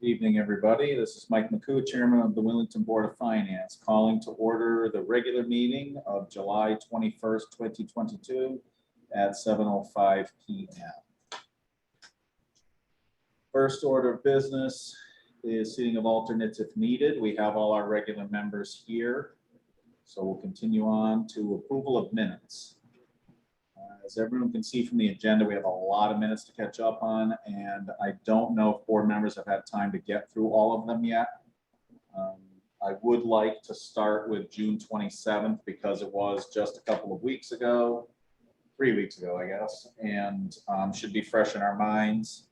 Good evening, everybody. This is Mike McCoo, Chairman of the Willington Board of Finance, calling to order the regular meeting of July 21st, 2022 at 7:05 p.m. First order of business is seating of alternates if needed. We have all our regular members here, so we'll continue on to approval of minutes. As everyone can see from the agenda, we have a lot of minutes to catch up on, and I don't know if board members have had time to get through all of them yet. I would like to start with June 27th because it was just a couple of weeks ago, 3 weeks ago, I guess, and should be fresh in our minds.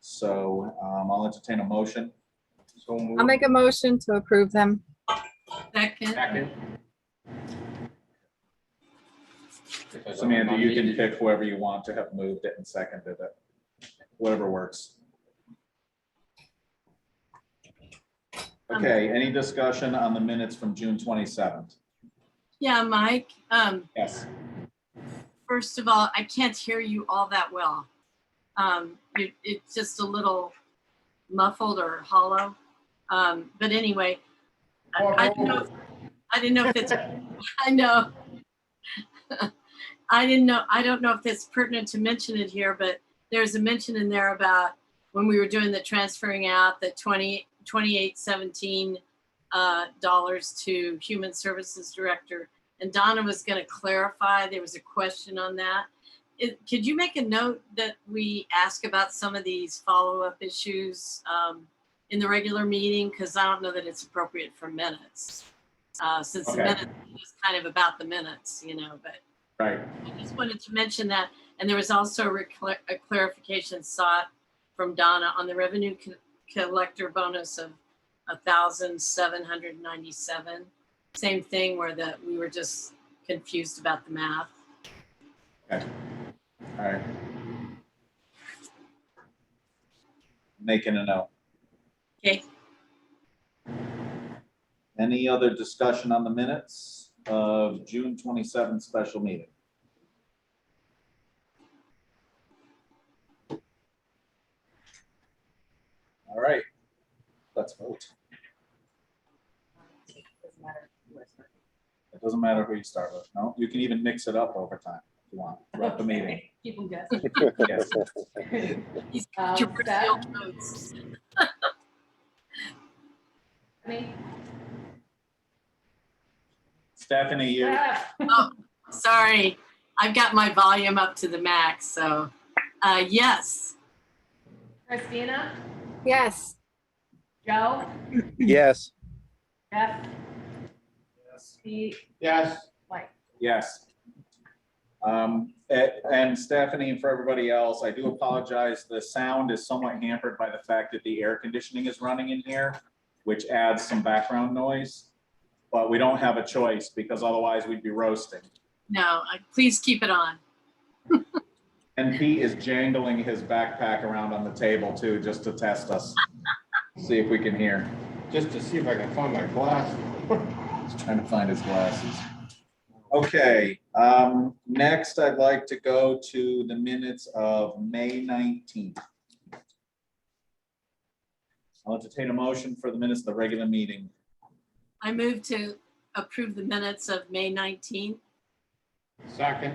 So I'll entertain a motion. I'll make a motion to approve them. Second. Samantha, you can pick whoever you want to have moved it and seconded it, whatever works. Okay, any discussion on the minutes from June 27th? Yeah, Mike, Yes. first of all, I can't hear you all that well. It's just a little muffled or hollow. But anyway, I don't know if it's, I know. I don't know if it's pertinent to mention it here, but there's a mention in there about when we were doing the transferring out the $2817 to Human Services Director. And Donna was going to clarify, there was a question on that. Could you make a note that we ask about some of these follow-up issues in the regular meeting? Because I don't know that it's appropriate for minutes. Since the minutes is kind of about the minutes, but Right. I just wanted to mention that. And there was also a clarification sought from Donna on the revenue collector bonus of 1,797. Same thing where we were just confused about the math. Okay. All right. Making a note. Okay. Any other discussion on the minutes of June 27th special meeting? All right, let's vote. It doesn't matter who you start with. No, you can even mix it up over time if you want throughout the meeting. Keep them guessing. Yes. These Steph? controversial votes. Me? Stephanie, you. Oh, sorry. I've got my volume up to the max. So, yes. Christina? Yes. Joe? Yes. Jeff? Yes. Pete? Yes. Mike? Yes. And Stephanie, and for everybody else, I do apologize. The sound is somewhat hampered by the fact that the air conditioning is running in here, which adds some background noise. But we don't have a choice because otherwise we'd be roasting. No, please keep it on. And Pete is jangling his backpack around on the table too, just to test us. See if we can hear. Just to see if I can find my glasses. He's trying to find his glasses. Okay, next I'd like to go to the minutes of May 19th. I'll entertain a motion for the minutes of the regular meeting. I move to approve the minutes of May 19th. Second.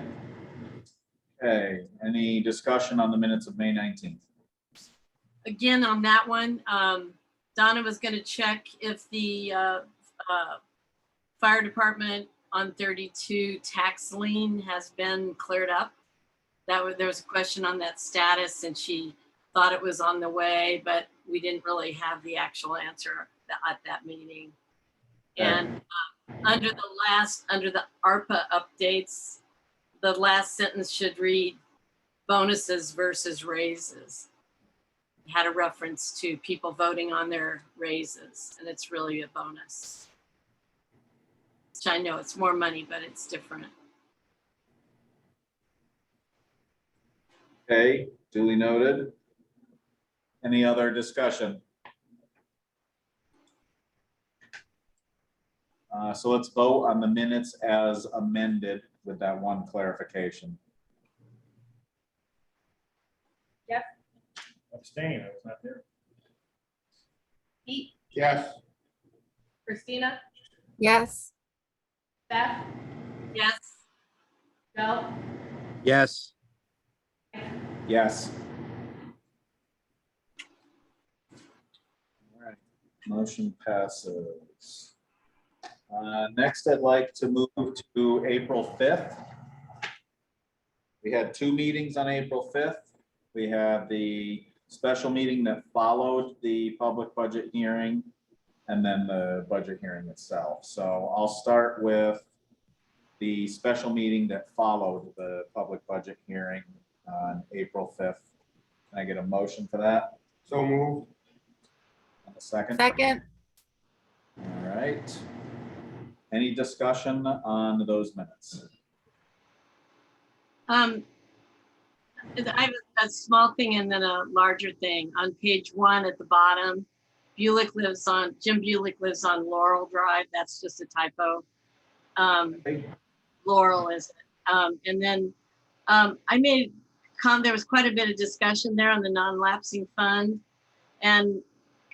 Okay, any discussion on the minutes of May 19th? Again, on that one, Donna was going to check if the fire department on 32 tax lien has been cleared up. There was a question on that status, and she thought it was on the way, but we didn't really have the actual answer at that meeting. And under the ARPA updates, the last sentence should read bonuses versus raises. It had a reference to people voting on their raises, and it's really a bonus. Which I know it's more money, but it's different. Okay, duly noted. Any other discussion? So let's vote on the minutes as amended with that one clarification. Jeff? Abstain, I was not there. Pete, Yes. Christina, Yes. Beth, Yes. Joe, Yes. Yes. All right, motion passes. Next, I'd like to move to April 5th. We had two meetings on April 5th. We had the special meeting that followed the public budget hearing and then the budget hearing itself. So I'll start with the special meeting that followed the public budget hearing on April 5th. Can I get a motion for that? So moved. And a second? Second. All right. Any discussion on those minutes? I have a small thing and then a larger thing. On page 1 at the bottom, Jim Bulick lives on Laurel Drive. That's just a typo. Laurel is it. And then there was quite a bit of discussion there on the non-lapsing fund. And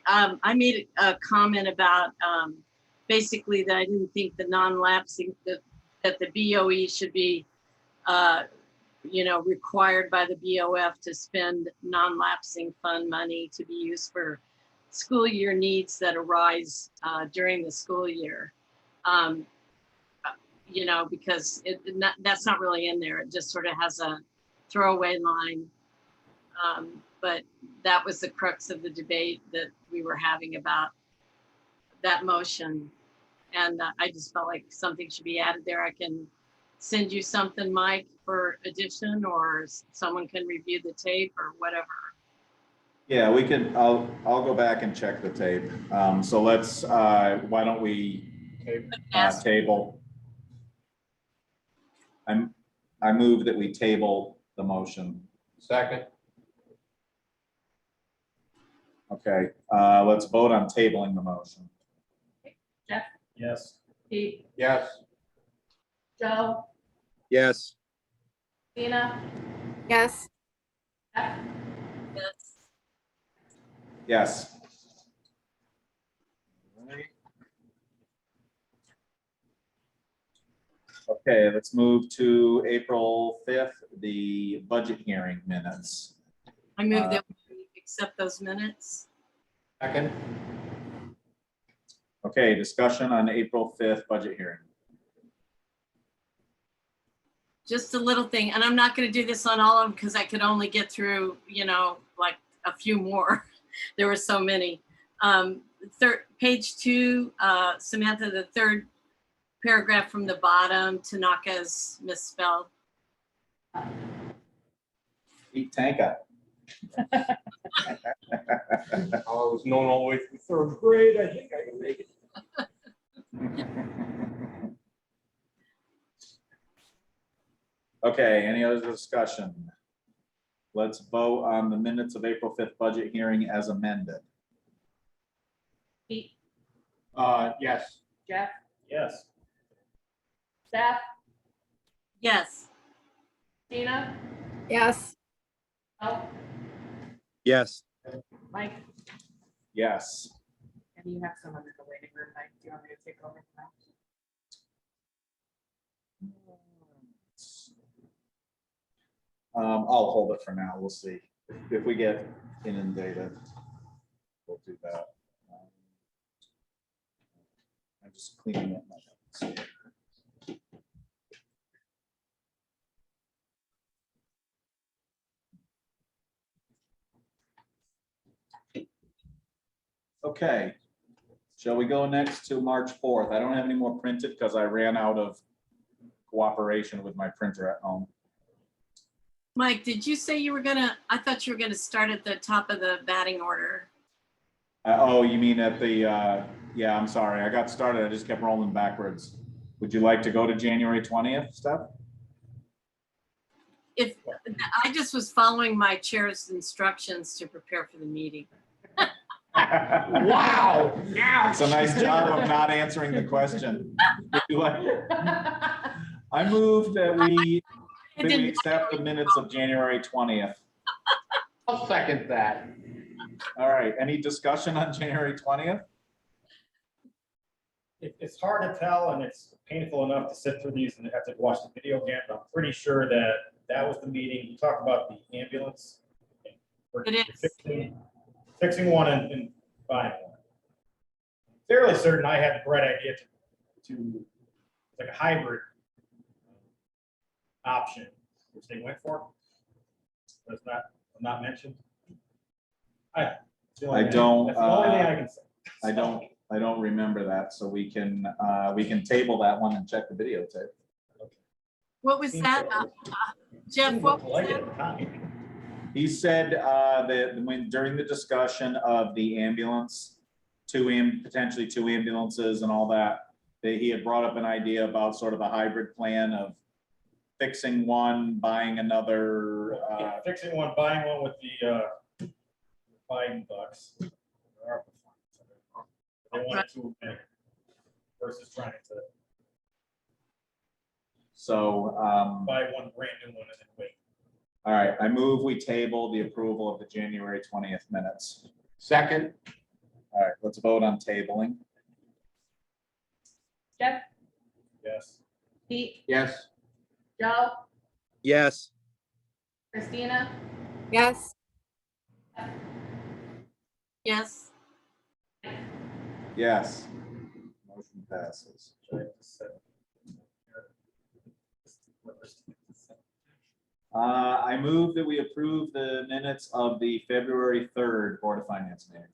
I made a comment about basically that I didn't think the non-lapsing, that the BOE should be required by the BOF to spend non-lapsing fund money to be used for school year needs that arise during the school year. Because that's not really in there. It just sort of has a throwaway line. But that was the crux of the debate that we were having about that motion. And I just felt like something should be added there. I can send you something, Mike, for addition, or someone can review the tape or whatever. Yeah, we can, I'll go back and check the tape. So let's, why don't we table? I move that we table the motion. Second. Okay, let's vote on tabling the motion. Jeff, Yes. Pete, Yes. Joe, Yes. Christina, Yes. Beth, Yes. Yes. Okay, let's move to April 5th, the budget hearing minutes. I move that we accept those minutes. Second. Okay, discussion on April 5th budget hearing. Just a little thing, and I'm not going to do this on all of them because I could only get through, like a few more. There were so many. Page 2, Samantha, the third paragraph from the bottom, Tanaka's misspelled. Pete Tanka. I was known all the way through third grade. I think I can make it. Okay, any other discussion? Let's vote on the minutes of April 5th budget hearing as amended. Pete, Yes. Jeff, Yes. Beth, Yes. Christina, Yes. Joe, Yes. Mike, Yes. and you have someone in the waiting room, Mike. Do you want me to take over now? I'll hold it for now. We'll see. If we get inundated, we'll do that. I'm just cleaning up my notes. Okay, shall we go next to March 4th? I don't have any more printed because I ran out of cooperation with my printer at home. Mike, did you say I thought you were gonna start at the top of the batting order. Oh, you mean at the, yeah, I'm sorry. I got started. I just kept rolling backwards. Would you like to go to January 20th, Steph? If I just was following my chair's instructions to prepare for the meeting. Wow. It's a nice job of not answering the question. I move that we accept the minutes of January 20th. I'll second that. All right, any discussion on January 20th? It's hard to tell, and it's painful enough to sit through these and have to watch the video again, but I'm pretty sure that that was the meeting. We talked about the ambulance. We're It is. Fixing one and buying one. Fairly certain I had the bright idea to like a hybrid option, which they went for. But it's not mentioned. That's the only I thing- don't, That's the only thing I can say. I don't remember that, so we can table that one and check the videotape. What was that? Jeff, Seemed what was like it that? at the time. He said that when during the discussion of the ambulance, potentially two ambulances and all that, he had brought up an idea about sort of a hybrid plan of fixing one, buying another. Fixing one, buying one with the Biden bucks. They wanted to versus trying to So, buy one brand new one and then wait. all right, I move we table the approval of the January 20th minutes. Second. All right, let's vote on tabling. Jeff, Yes. Pete, Yes. Joe, Yes. Christina, yes, Yes, Yes. Motion passes. I move that we approve the minutes of the February 3rd Board of Finance meeting.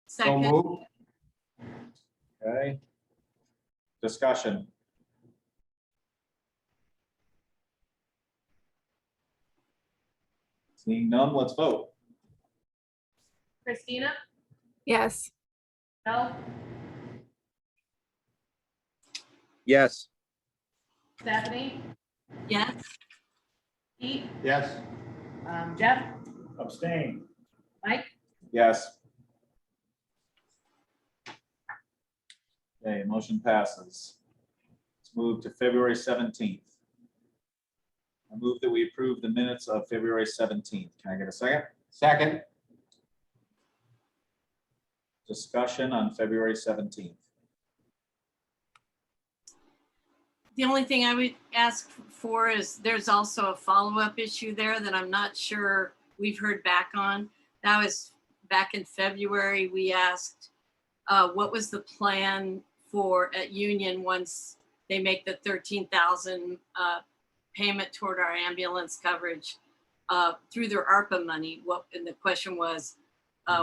second, Okay. Discussion. Seeing none, let's vote. Christina, yes, Joe, Yes. Stephanie, yes, Pete, Yes. Jeff, Abstain. Mike, Yes. Okay, motion passes. Let's move to February 17th. I move that we approve the minutes of February 17th. Can I get a second? Second. Discussion on February 17th. the only thing I would ask for is there's also a follow-up issue there that I'm not sure we've heard back on. That was back in February. We asked what was the plan for at Union once they make the 13,000 payment toward our ambulance coverage through their ARPA money. And the question was,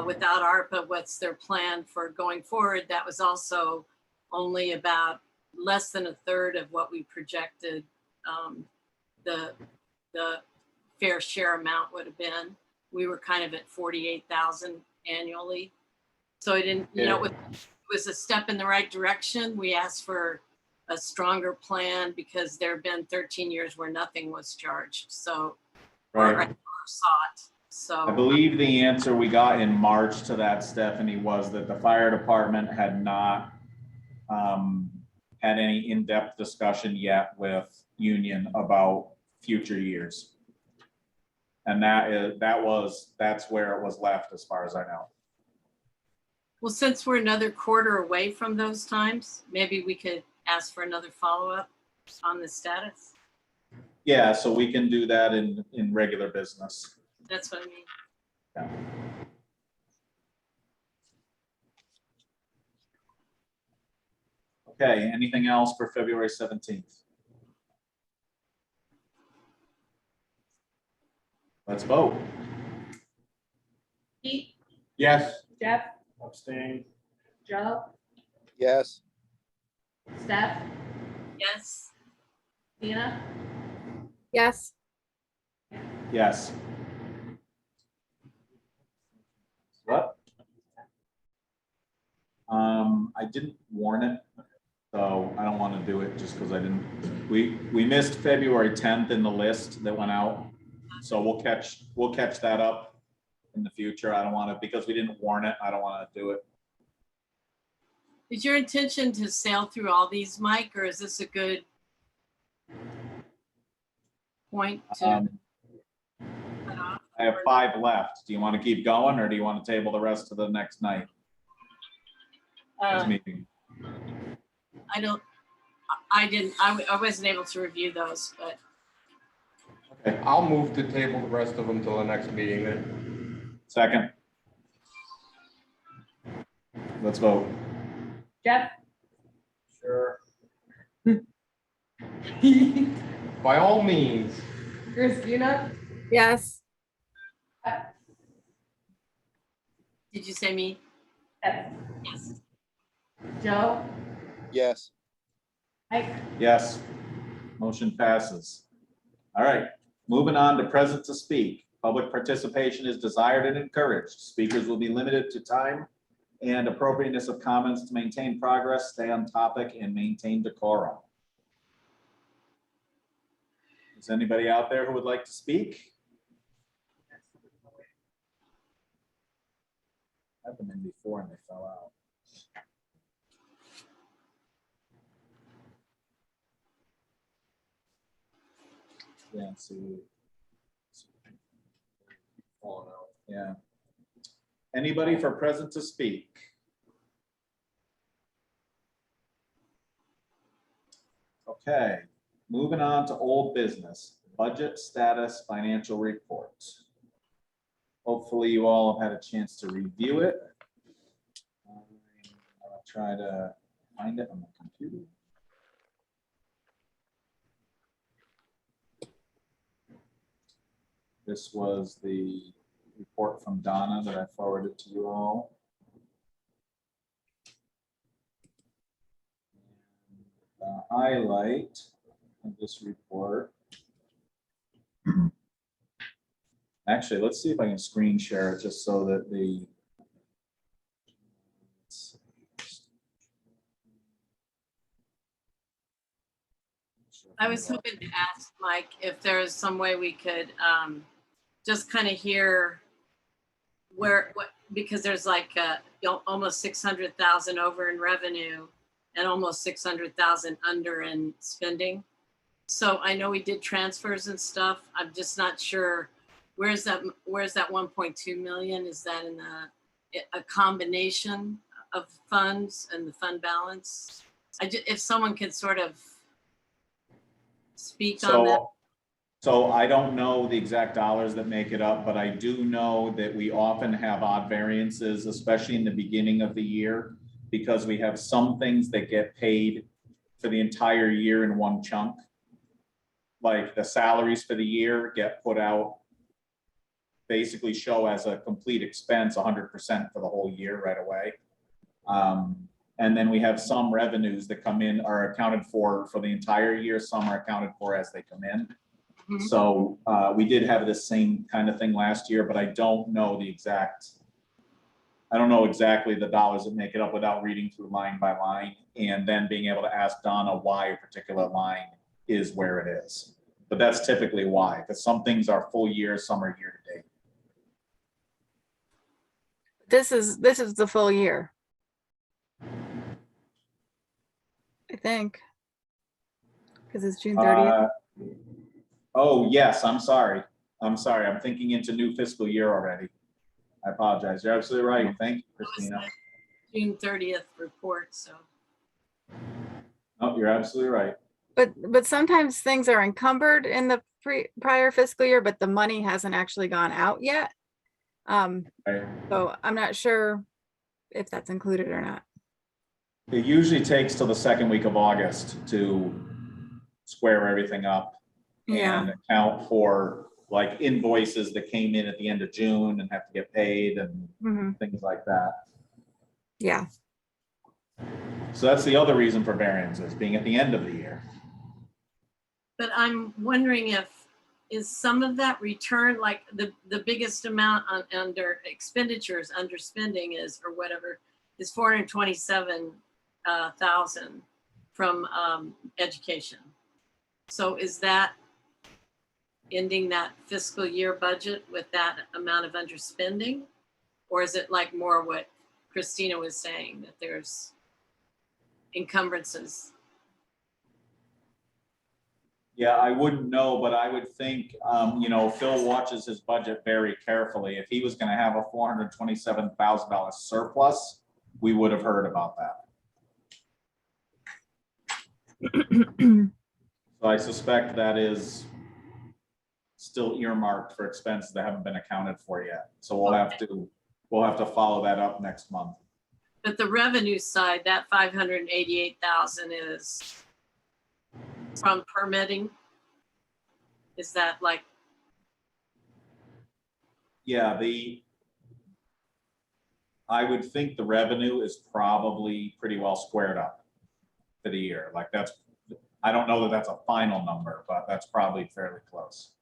without ARPA, what's their plan for going forward? That was also only about less than a third of what we projected the fair share amount would have been. We were kind of at 48,000 annually. So it didn't, you know, it was a step in the right direction. We asked for a stronger plan because there have been 13 years where nothing was charged. So, or Right. sought. So I believe the answer we got in March to that, Stephanie, was that the fire department had not had any in-depth discussion yet with Union about future years. And that's where it was left as far as I know. well, since we're another quarter away from those times, maybe we could ask for another follow-up on the status. Yeah, so we can do that in regular business. That's what I mean. Yeah. Okay, anything else for February 17th? Let's vote. Pete, Yes. Jeff, Abstain. Joe, Yes. Steph, Yes, Christina, yes, Yes. What? I didn't warn it, so I don't want to do it just because I didn't. We missed February 10th in the list that went out, so we'll catch that up in the future. I don't want to, because we didn't warn it, I don't want to do it. is your intention to sail through all these, Mike, or is this a good point to Um, cut off? I have 5 left. Do you want to keep going or do you want to table the rest to the next night? Next meeting? I wasn't able to review those, but Okay, I'll move to table the rest of them till the next meeting then. second. Let's vote. Jeff, Sure. By all means. Christina, Yes. did you say me? yes. Yes. Joe, Yes. Mike, Yes. Motion passes. All right, moving on to present to speak. Public participation is desired and encouraged. Speakers will be limited to time and appropriateness of comments to maintain progress, stay on topic, and maintain decorum. Is anybody out there who would like to speak? I had them in before and they fell out. Yeah, see. Falling out. Yeah. Anybody for present to speak? Okay, moving on to old business, budget status financial report. Hopefully you all have had a chance to review it. I'll try to find it on the computer. This was the report from Donna that I forwarded to you all. The highlight of this report. Actually, let's see if I can screen share it just so that the. I was hoping to ask Mike if there is some way we could just kind of hear what, because there's like almost 600,000 over in revenue and almost 600,000 under in spending. So I know we did transfers and stuff. I'm just not sure, where's that 1.2 million? Is that in a combination of funds and the fund balance? If someone could sort of speak on that. So I don't know the exact dollars that make it up, but I do know that we often have odd variances, especially in the beginning of the year, because we have some things that get paid for the entire year in one chunk. Like the salaries for the year get put out, basically show as a complete expense 100% for the whole year right away. And then we have some revenues that come in are accounted for the entire year. Some are accounted for as they come in. Mhm. So we did have this same kind of thing last year, but I don't know exactly the dollars that make it up without reading through line by line and then being able to ask Donna why a particular line is where it is. But that's typically why, because some things are full year, some are year to date. This is the full year. I think. Because it's June 30th. Oh, yes, I'm sorry. I'm thinking into new fiscal year already. I apologize. You're absolutely right. Thank you, That was Christina. the June 30th report, so. Oh, you're absolutely right. But sometimes things are encumbered in the prior fiscal year, but the money hasn't actually gone out yet. Right. So I'm not sure if that's included or not. It usually takes till the second week of August to square everything up Yeah. and account for like invoices that came in at the end of June and have to get paid and Mhm. things like that. Yeah. So that's the other reason for variances, being at the end of the year. But I'm wondering is some of that return, like the biggest amount under expenditures, under spending is, or whatever, is 427,000 from education. So is that ending that fiscal year budget with that amount of underspending? Or is it like more what Christina was saying, that there's encumbrances? Yeah, I wouldn't know, but I would think, you know, Phil watches his budget very carefully. If he was gonna have a $427,000 surplus, we would have heard about that. So I suspect that is still earmarked for expenses that haven't been accounted for yet. So we'll have to follow that up next month. But the revenue side, that 588,000 is from permitting? Is that like, Yeah, I would think the revenue is probably pretty well squared up for the year. Like I don't know that that's a final number, but that's probably fairly close.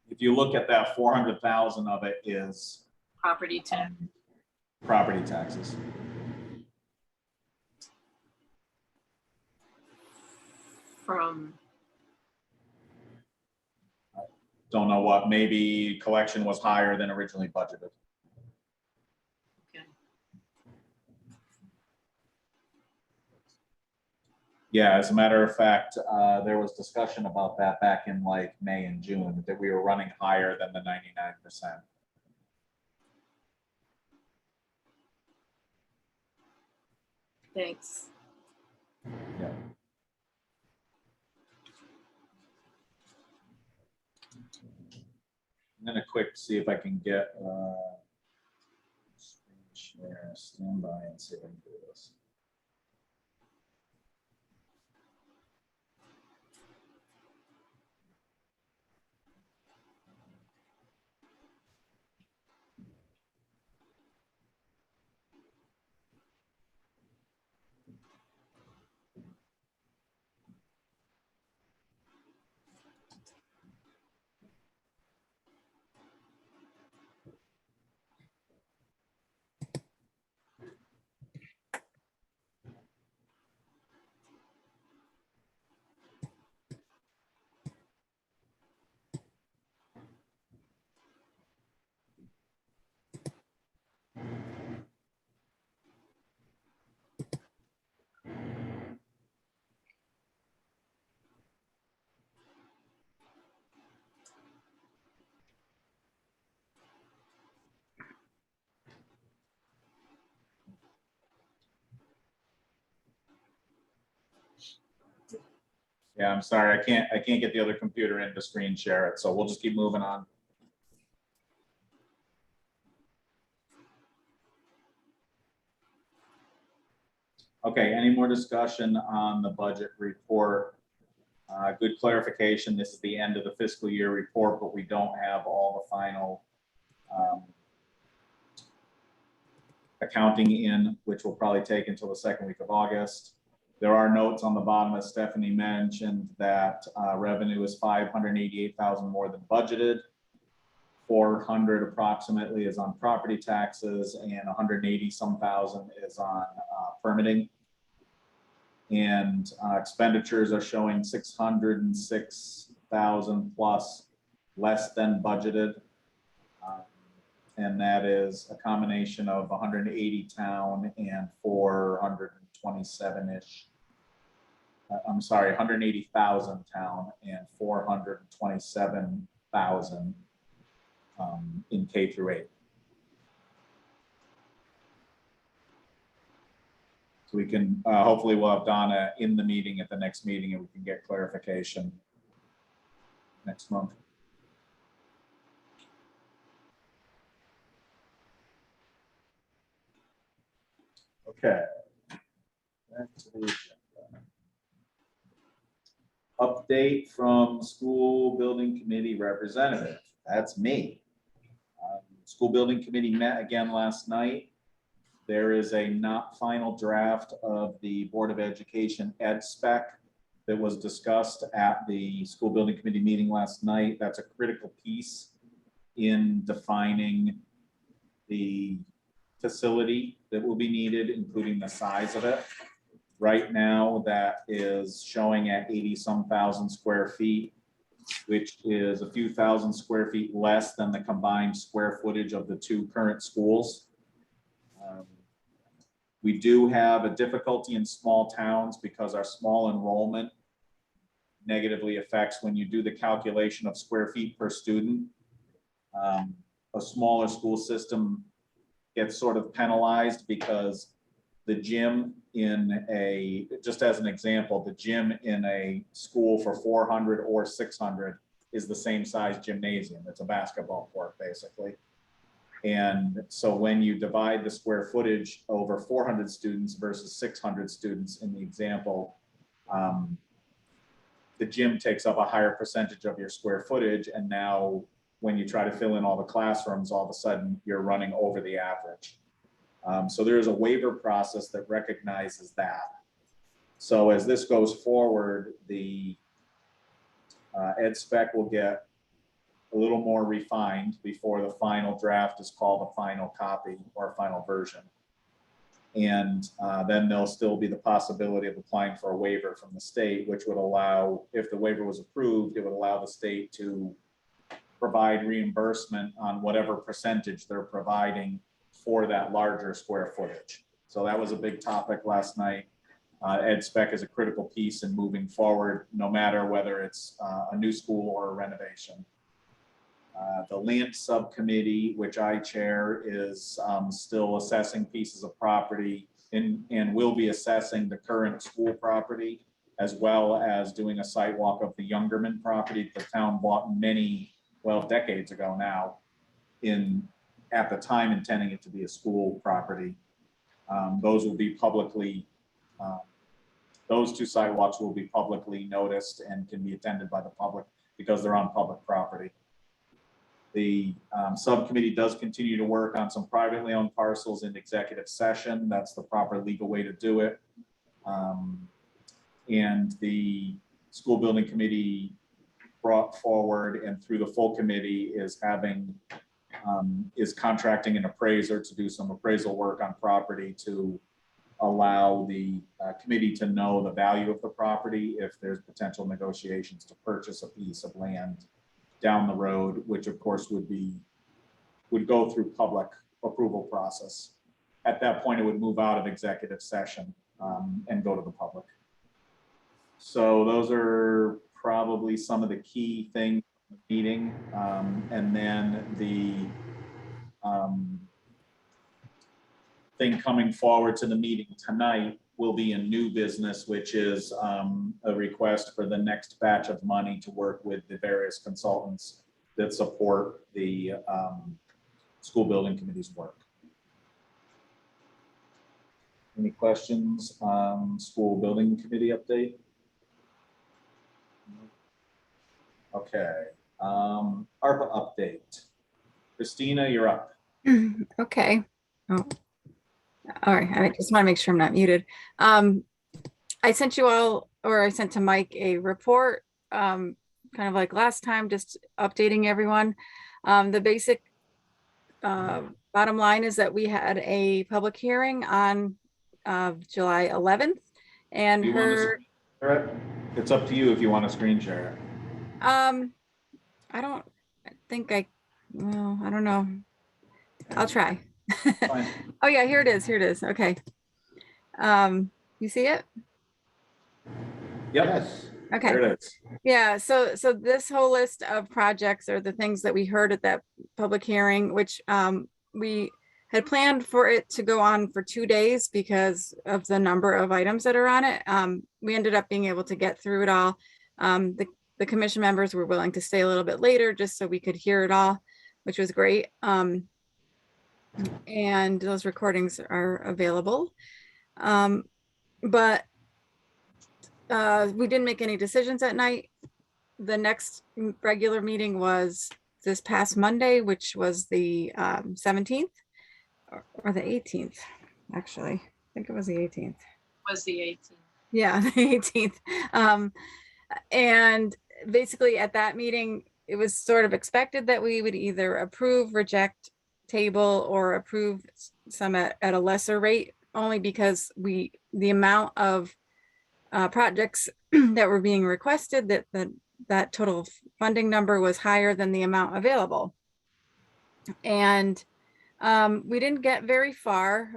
If you look at that, 400,000 of it is property tax? property taxes. From, Don't know what, maybe collection was higher than originally budgeted. okay. Yeah, as a matter of fact, there was discussion about that back in like May and June, that we were running higher than the 99%. Thanks. Yeah. I'm gonna quick see if I can get screen share, stand by and see if I can do this. Yeah, I'm sorry, I can't get the other computer in to screen share it, so we'll just keep moving on. Okay, any more discussion on the budget report? Good clarification, this is the end of the fiscal year report, but we don't have all the final accounting in, which will probably take until the second week of August. There are notes on the bottom, as Stephanie mentioned, that revenue is 588,000 more than budgeted. 400 approximately is on property taxes, and 180 some thousand is on permitting. And expenditures are showing 606,000 plus less than budgeted. And that is a combination of 180 town and 427-ish. I'm sorry, 180,000 town and 427,000 in K through 8. So we can, hopefully we'll have Donna in the meeting at the next meeting and we can get clarification next month. Okay. Back to the agenda. Update from school building committee representative. That's me. School building committee met again last night. There is a not final draft of the Board of Education ed spec that was discussed at the school building committee meeting last night. That's a critical piece in defining the facility that will be needed, including the size of it. Right now, that is showing at 80-some thousand square feet, which is a few thousand square feet less than the combined square footage of the two current schools. We do have a difficulty in small towns because our small enrollment negatively affects when you do the calculation of square feet per student. A smaller school system gets sort of penalized because the gym in a, just as an example, the gym in a school for 400 or 600 is the same size gymnasium. It's a basketball court, basically. And so when you divide the square footage over 400 students versus 600 students in the example, the gym takes up a higher percentage of your square footage. And now when you try to fill in all the classrooms, all of a sudden you're running over the average. So there is a waiver process that recognizes that. So as this goes forward, the ed spec will get a little more refined before the final draft is called a final copy or final version. And then there'll still be the possibility of applying for a waiver from the state, which would allow, if the waiver was approved, it would allow the state to provide reimbursement on whatever percentage they're providing for that larger square footage. So that was a big topic last night. Ed spec is a critical piece in moving forward, no matter whether it's a new school or a renovation. The land subcommittee, which I chair, is still assessing pieces of property and will be assessing the current school property, as well as doing a site walk of the Youngerman property the town bought many, well, decades ago now, at the time intending it to be a school property. Those will be publicly, those two sidewalks will be publicly noticed and can be attended by the public because they're on public property. The subcommittee does continue to work on some privately owned parcels in executive session. That's the proper legal way to do it. And the school building committee brought forward and through the full committee is having, is contracting an appraiser to do some appraisal work on property to allow the committee to know the value of the property if there's potential negotiations to purchase a piece of land down the road, which of course would go through public approval process. At that point, it would move out of executive session and go to the public. So those are probably some of the key things in the meeting. And then the thing coming forward to the meeting tonight will be a new business, which is a request for the next batch of money to work with the various consultants that support the school building committee's work. Any questions on school building committee update? Okay, ARPA update. Christina, you're up. Okay. Oh. All right, I just want to make sure I'm not muted. I sent you all, or I sent to Mike a report, kind of like last time, just updating everyone. The basic bottom line is that we had a public hearing on July 11th, and It's up to you if you want to screen share it. I don't think well, I don't know. I'll try. Fine. Oh yeah, here it is. Here it is. Okay. You see it? Yep. Yes. Okay. There it is. Yeah, so this whole list of projects are the things that we heard at that public hearing, which we had planned for it to go on for 2 days because of the number of items that are on it. We ended up being able to get through it all. The commission members were willing to stay a little bit later just so we could hear it all, which was great. And those recordings are available. But we didn't make any decisions at night. The next regular meeting was this past Monday, which was the 17th or the 18th, actually. I think it was the 18th. Was the 18th. Yeah, the 18th. And basically at that meeting, it was sort of expected that we would either approve, reject, table, or approve some at a lesser rate, only because the amount of projects that were being requested, that total funding number was higher than the amount available. And we didn't get very far.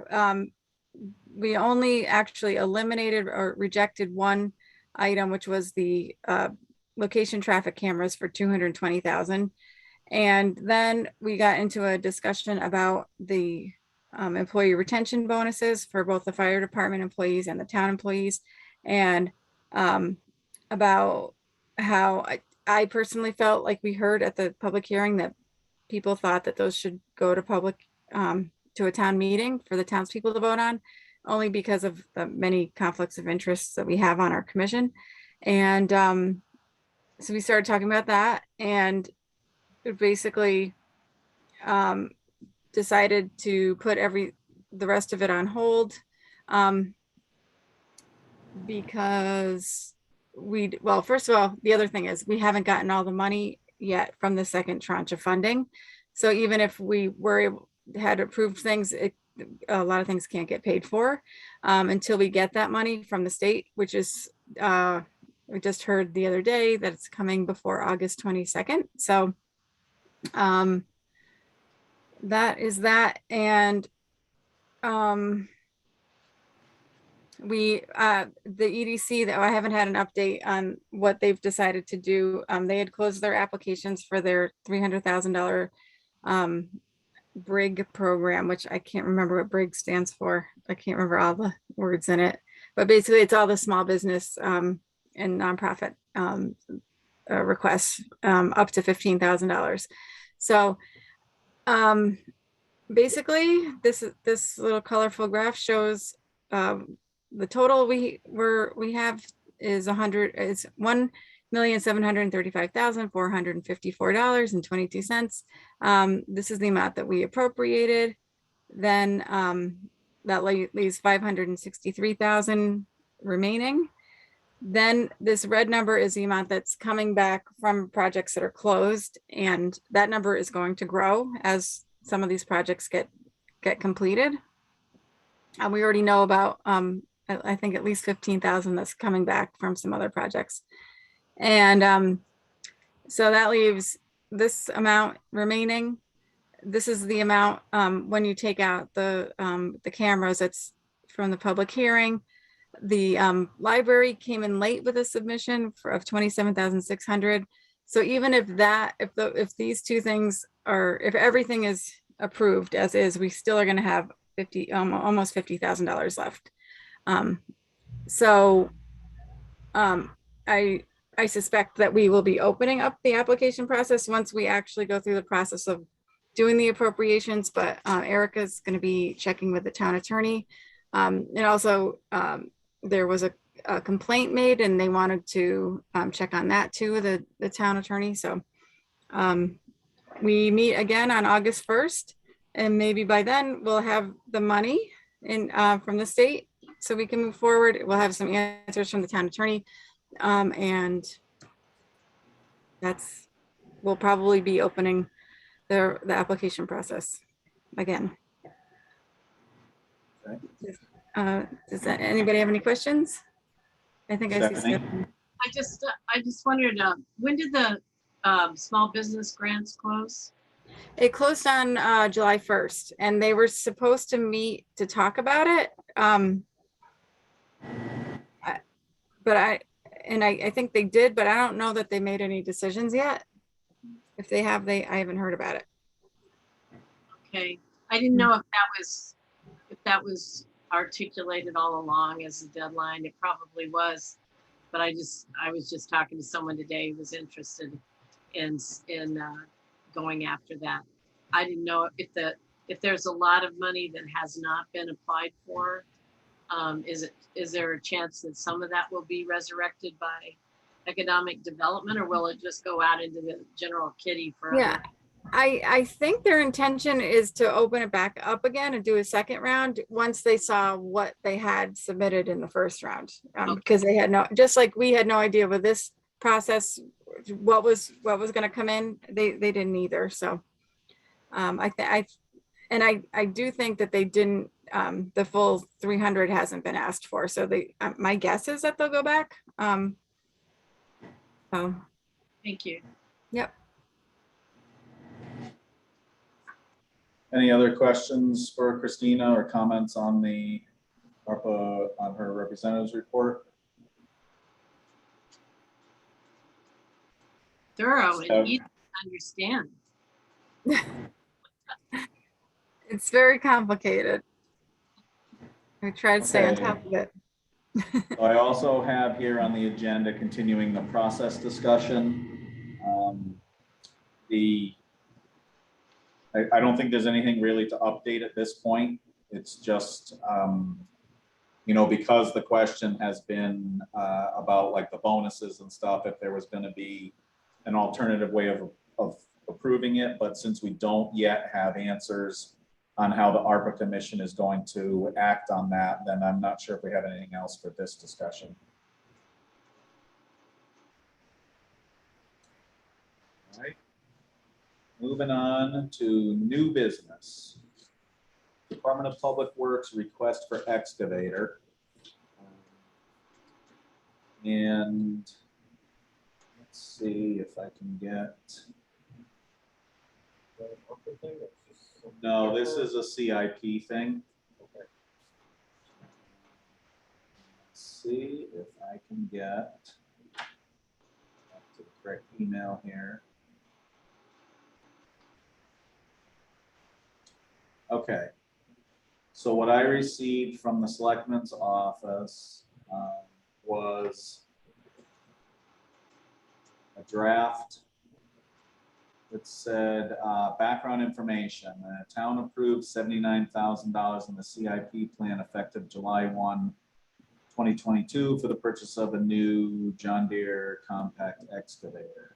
we only actually eliminated or rejected one item, which was the location traffic cameras for 220,000. And then we got into a discussion about the employee retention bonuses for both the fire department employees and the town employees. And about how I personally felt like we heard at the public hearing that people thought that those should go to public, to a town meeting for the townspeople to vote on, only because of the many conflicts of interests that we have on our commission. And so we started talking about that, and basically decided to put the rest of it on hold, because well, first of all, the other thing is we haven't gotten all the money yet from the second tranche of funding. So even if we had approved things, a lot of things can't get paid for until we get that money from the state, which is, we just heard the other day that it's coming before August 22nd. So that is that. And the EDC, that I haven't had an update on what they've decided to do. They had closed their applications for their $300,000 BRIG program, which I can't remember what BRIG stands for. I can't remember all the words in it, but basically it's all the small business and nonprofit requests up to $15,000. So basically this little colorful graph shows the total we have is $1,735,454.22. This is the amount that we appropriated. Then that leaves 563,000 remaining. Then this red number is the amount that's coming back from projects that are closed, and that number is going to grow as some of these projects get completed. And we already know about I think at least 15,000 that's coming back from some other projects. And so that leaves this amount remaining. This is the amount when you take out the cameras that's from the public hearing. The library came in late with a submission of 27,600. So even if these two things if everything is approved as is, we still are going to have almost $50,000 left. So I suspect that we will be opening up the application process once we actually go through the process of doing the appropriations, but Erica's going to be checking with the town attorney. And also there was a complaint made, and they wanted to check on that too with the town attorney. So we meet again on August 1st, and maybe by then we'll have the money from the state so we can move forward. We'll have some answers from the town attorney, and we'll probably be opening the application process again. Okay. Does anybody have any questions? I think I see Stephanie? Stephanie. I just wondered, when did the small business grants close? It closed on July 1st, and they were supposed to meet to talk about it. I think they did, but I don't know that they made any decisions yet. If they have, I haven't heard about it. Okay, I didn't know if that was articulated all along as a deadline. It probably was, but I was just talking to someone today who was interested in going after that. I didn't know if there's a lot of money that has not been applied for. Is there a chance that some of that will be resurrected by economic development, or will it just go out into the general kitty for? Yeah, I think their intention is to open it back up again and do a second round once they saw what they had submitted in the first round, because they had just like we had no idea with this process what was going to come in. They didn't either. So I do think that they didn't. The full 300 hasn't been asked for. So my guess is that they'll go back. Thank you. Yep. Any other questions for Christina or comments on the ARPA on her representatives report. Thorough So- and easy to understand. It's very complicated. We try to stay on Okay. top of it. So I also have here on the agenda, continuing the process discussion. I don't think there's anything really to update at this point. It's just, you know, because the question has been about like the bonuses and stuff, if there was gonna be an alternative way of approving it, but since we don't yet have answers on how the ARPA Commission is going to act on that, then I'm not sure if we have anything else for this discussion. All right. Moving on to new business. Department of Public Works request for excavator. And let's see if I can get, no, this is a CIP thing. Let's see if I can get back to the correct email here. Okay. So what I received from the selectman's office was a draft that said background information. The town approved $79,000 in the CIP plan effective July 1, 2022 for the purchase of a new John Deere compact excavator.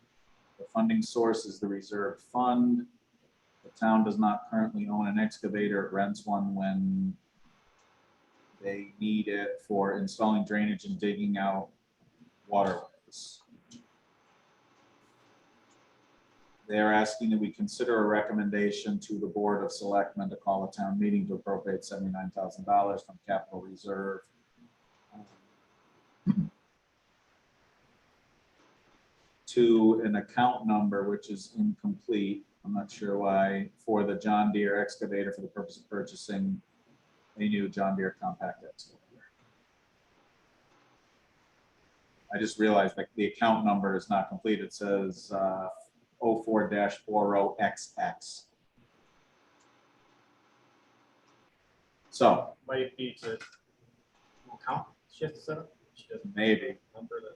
The funding source is the reserve fund. The town does not currently own an excavator. It rents one when they need it for installing drainage and digging out waterways. They are asking that we consider a recommendation to the Board of Selectmen to call a town meeting to appropriate $79,000 from capital reserve to an account number, which is incomplete. I'm not sure why, for the John Deere excavator for the purpose of purchasing a new John Deere compact excavator. I just realized that the account number is not complete. It says 04-40XX. So Might be to account, she has to set up. She doesn't maybe. number that.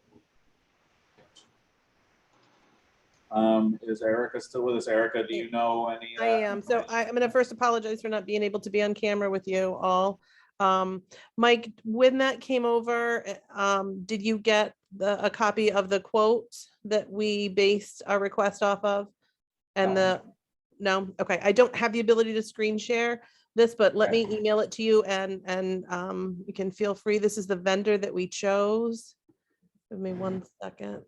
Is Erica still with us? Erica, do you know any? I am. So I'm going to first apologize for not being able to be on camera with you all. Mike, when that came over, did you get a copy of the quote that we based our request off of? And no? Okay. I don't have the ability to screen share this, but let me email it to you and you can feel free. This is the vendor that we chose. Give me 1 second.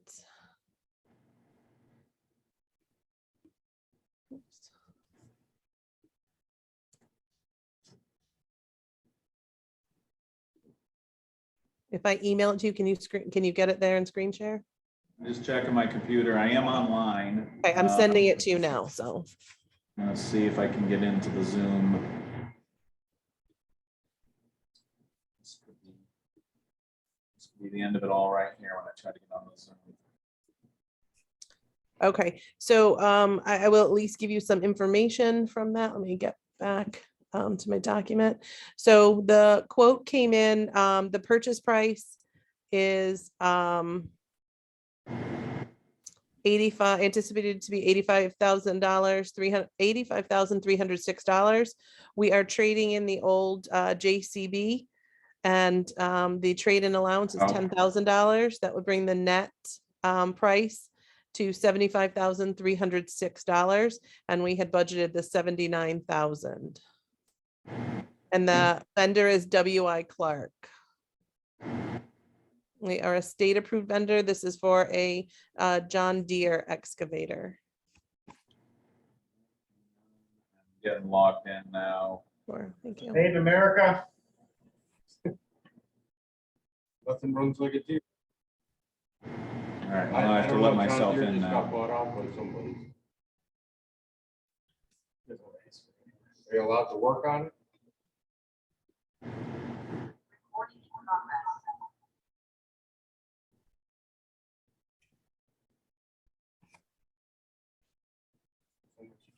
Oops. If I email it to you, can you get it there and screen share? I'm just checking my computer. I am online. Okay, I'm sending it to you now, so. Let's see if I can get into the Zoom. This could be the end of it all right here when I try to get on the Zoom. Okay, so I will at least give you some information from that. Let me get back to my document. So the quote came in, the purchase price is 85, anticipated to be $85,000, $85,306. We are trading in the old JCB, and the trade-in allowance is Oh. $10,000. That would bring the net price to $75,306, and we had budgeted the $79,000. And the vendor is W.I. Clark. We are a state-approved vendor. This is for a John Deere excavator. Getting logged in now. Sure, thank you. Save America. Nothing runs like a deer. All right, I I have to don't let know, John myself Deere in just got now. bought out by somebody. Are you allowed to work on it? You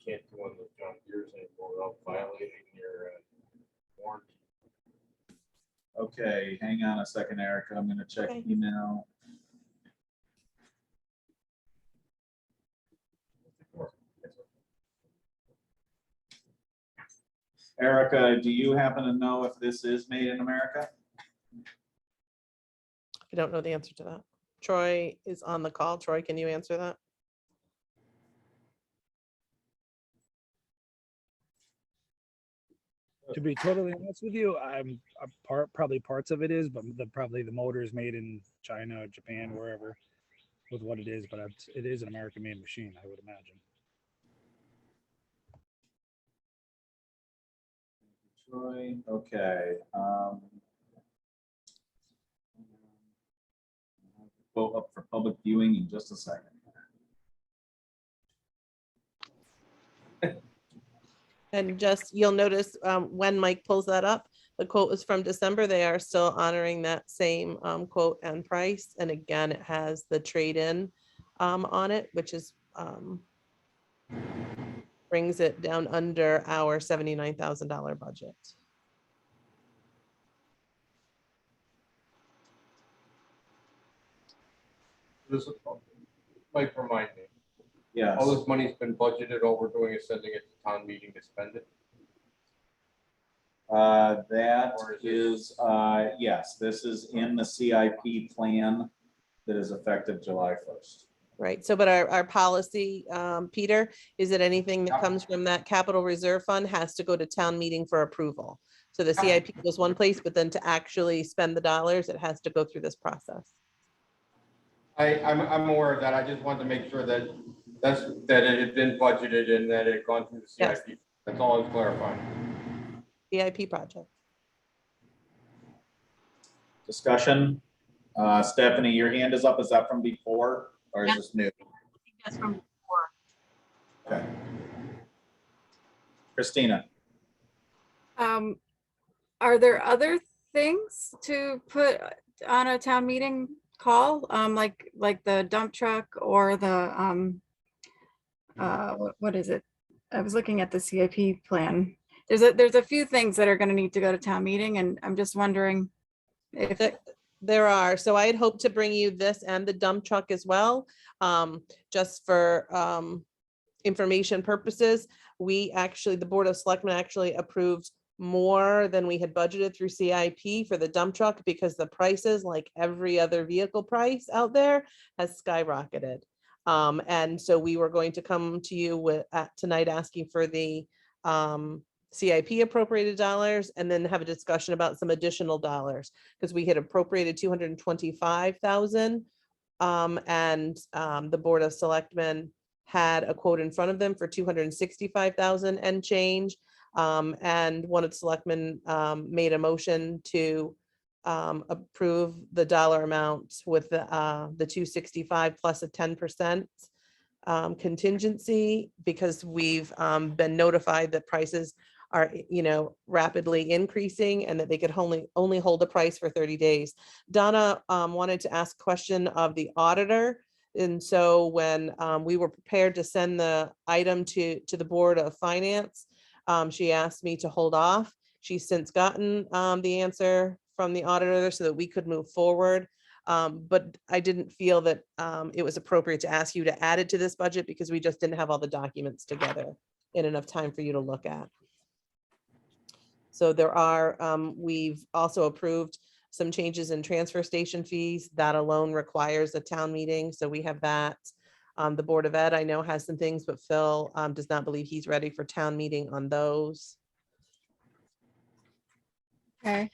can't do on those John Deere's anymore without violating your warranty. Okay, hang on a second, Erica. I'm gonna check Okay. email. Erica, do you happen to know if this is made in America? I don't know the answer to that. Troy is on the call. Troy, can you answer that? To be totally honest with you, probably parts of it is, but probably the motor is made in China, Japan, wherever, with what it is. But it is an American-made machine, I would imagine. Troy, okay. Go up for public viewing in just a second. And just, you'll notice when Mike pulls that up, the quote was from December. They are still honoring that same quote and price. And again, it has the trade-in on it, which is brings it down under our $79,000 budget. This is, Mike, remind me, Yes. all this money's been budgeted, all we're doing is sending it to town meeting to spend it? That Or is, yes, this is in the CIP plan that is effective July 1st. Right, so but our policy, Peter, is that anything that comes from that capital reserve fund has to go to town meeting for approval. So the CIP goes one place, but then to actually spend the dollars, it has to go through this process. I'm aware of that. I just wanted to make sure that that it had been budgeted and that it had gone through the Yes. CIP. That's all I was clarifying. CIP project. Discussion. Stephanie, your hand is up. Is that from before or is Yeah. this new? I think that's from before. Okay. Christina, Are there other things to put on a town meeting call? Like the dump truck or the, what is it? I was looking at the CIP plan. There's a few things that are gonna need to go to town meeting, and I'm just wondering if, There are, so I had hoped to bring you this and the dump truck as well, just for information purposes. We actually, the Board of Selectmen actually approved more than we had budgeted through CIP for the dump truck because the prices, like every other vehicle price out there, has skyrocketed. And so we were going to come to you with tonight asking for the CIP appropriated dollars and then have a discussion about some additional dollars because we had appropriated 225,000. And the Board of Selectmen had a quote in front of them for 265,000 and change. And one of the selectmen made a motion to approve the dollar amount with the 265 plus a 10% contingency because we've been notified that prices are, rapidly increasing and that they could only hold a price for 30 days. Donna wanted to ask a question of the auditor. And so when we were prepared to send the item to the Board of Finance, she asked me to hold off. She's since gotten the answer from the auditor so that we could move forward. But I didn't feel that it was appropriate to ask you to add it to this budget because we just didn't have all the documents together in enough time for you to look at. So there are, we've also approved some changes in transfer station fees. That alone requires a town meeting. So we have that. The Board of Ed, I know, has some things, but Phil does not believe he's ready for town meeting on those. okay.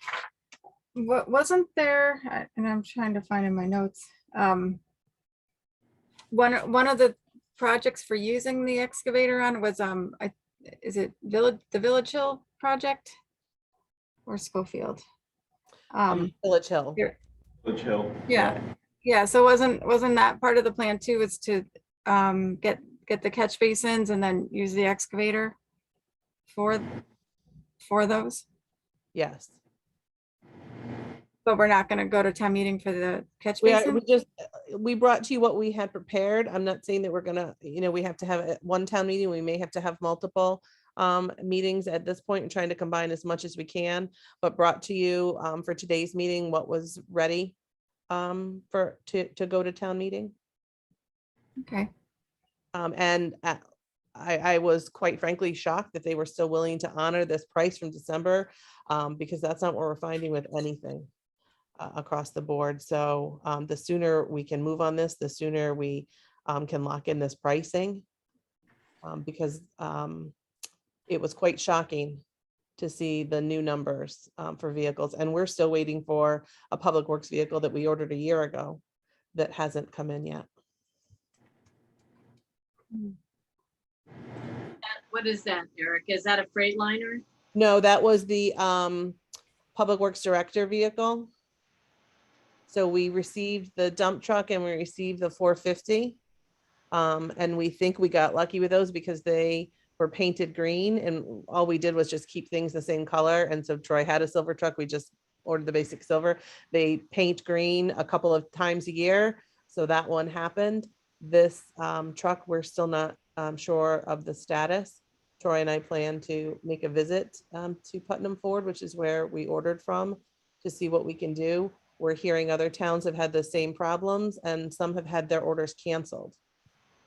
What wasn't there, and I'm trying to find in my notes. One of the projects for using the excavator on was, is it the Village Hill project? Or Schofield? Village Hill. Here. Village Hill. Yeah, so wasn't that part of the plan too, is to get the catch basins and then use the excavator for those? Yes. But we're not gonna go to town meeting for the catch We basin? we brought to you what we had prepared. I'm not saying that we're gonna, we have to have one town meeting. We may have to have multiple meetings at this point and trying to combine as much as we can, but brought to you for today's meeting, what was ready to go to town meeting. Okay, And I was quite frankly shocked that they were still willing to honor this price from December, because that's not what we're finding with anything across the board. So the sooner we can move on this, the sooner we can lock in this pricing. Because it was quite shocking to see the new numbers for vehicles. And we're still waiting for a public works vehicle that we ordered a year ago that hasn't come in yet. What is that, Eric? Is that a Freightliner? No, that was the Public Works Director vehicle. So we received the dump truck and we received the 450. And we think we got lucky with those because they were painted green and all we did was just keep things the same color. And so Troy had a silver truck. We just ordered the basic silver. They paint green a couple of times a year. So that one happened. This truck, we're still not sure of the status. Troy and I plan to make a visit to Putnam Ford, which is where we ordered from, to see what we can do. We're hearing other towns have had the same problems and some have had their orders canceled.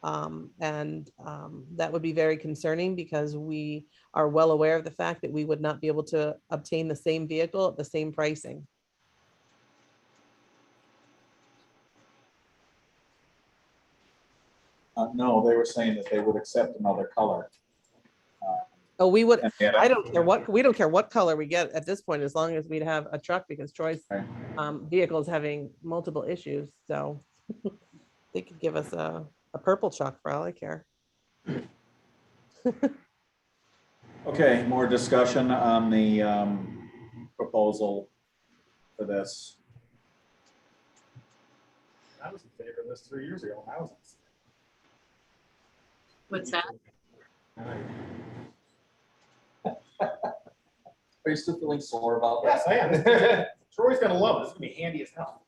That would be very concerning because we are well aware of the fact that we would not be able to obtain the same vehicle at the same pricing. No, they were saying that they would accept another color. Oh, we would, And yet I don't care what, we don't care what color we get at this point, as long as we'd have a truck, because Troy's Right. vehicle is having multiple issues, so they could give us a purple truck for all I care. Okay, more discussion on the proposal for this. I was in favor of this 3 years ago. When I was. What's that? Are you still feeling sore about Yes, I am. Troy's gonna love it. It's gonna be handy as hell.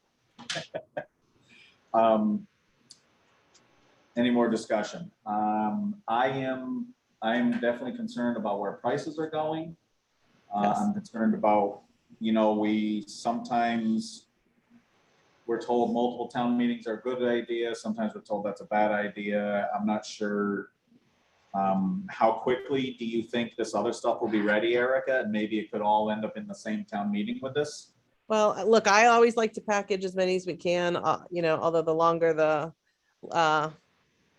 Any more discussion? I am definitely concerned about where prices are going. Yes. I'm concerned about, we sometimes we're told multiple town meetings are a good idea. Sometimes we're told that's a bad idea. I'm not sure. How quickly do you think this other stuff will be ready, Erica? And maybe it could all end up in the same town meeting with this? Well, look, I always like to package as many as we can, although the longer the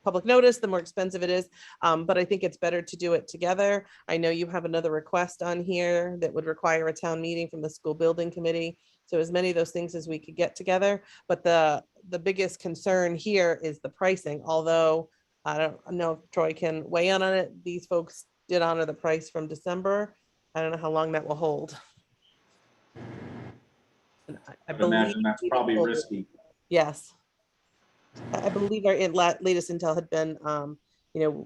public notice, the more expensive it is. But I think it's better to do it together. I know you have another request on here that would require a town meeting from the school building committee. So as many of those things as we could get together. But the biggest concern here is the pricing, although I don't know if Troy can weigh in on it. These folks did honor the price from December. I don't know how long that will hold. And I I'd imagine that's probably risky. Yes. I believe our latest intel had been,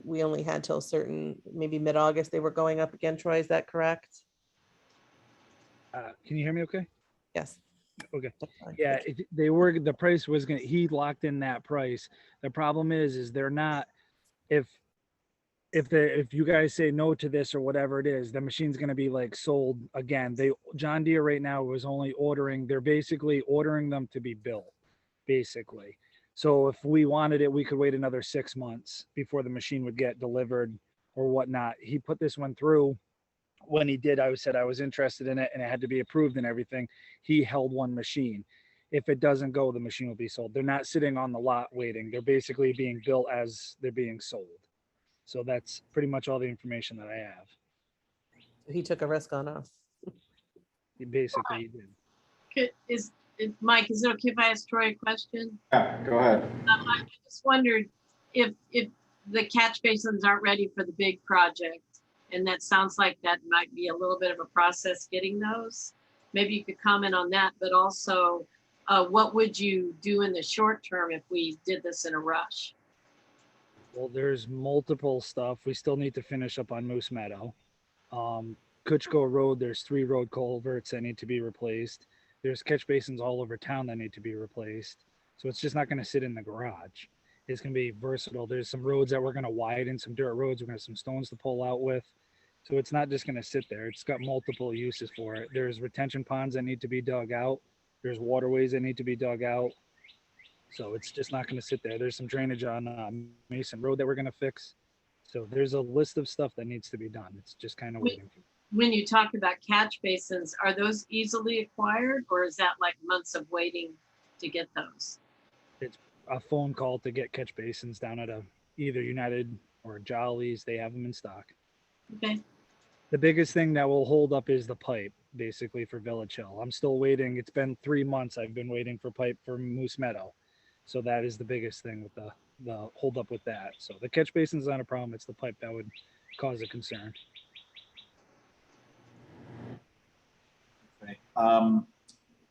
we only had till certain, maybe mid-August, they were going up again. Troy, is that correct? Can you hear me okay? Yes. Okay. Yeah, the price was he locked in that price. The problem is they're not, if you guys say no to this or whatever it is, the machine's going to be like sold again. John Deere right now was only they're basically ordering them to be built, basically. So if we wanted it, we could wait another 6 months before the machine would get delivered or whatnot. He put this one through. When he did, I said I was interested in it and it had to be approved and everything. He held one machine. If it doesn't go, the machine will be sold. They're not sitting on the lot waiting. They're basically being built as they're being sold. So that's pretty much all the information that I have. He took a risk on us. He basically did. Mike, is it okay if I ask Troy a question? Yeah, go ahead. I just wondered if the catch basins aren't ready for the big project, and that sounds like that might be a little bit of a process getting those. Maybe you could comment on that, but also what would you do in the short term if we did this in a rush? Well, there's multiple stuff. We still need to finish up on Moose Meadow. Kutchko Road, there's 3 road culverts that need to be replaced. there's catch basins all over town that need to be replaced. So it's just not going to sit in the garage. It's going to be versatile. There's some roads that we're going to widen, some dirt roads. We're going to have some stones to pull out with. So it's not just going to sit there. It's got multiple uses for it. There's retention ponds that need to be dug out. There's waterways that need to be dug out. So it's just not going to sit there. There's some drainage on Mason Road that we're going to fix. So there's a list of stuff that needs to be done. It's just kind of waiting. When you talk about catch basins, are those easily acquired, or is that like months of waiting to get those? It's a phone call to get catch basins down at either United or Jolly's. They have them in stock. Okay. The biggest thing that will hold up is the pipe, basically, for Village Hill. I'm still waiting. It's been 3 months. I've been waiting for pipe for Moose Meadow. So that is the biggest thing with the hold up with that. So the catch basin's not a problem. It's the pipe that would cause a concern. Okay.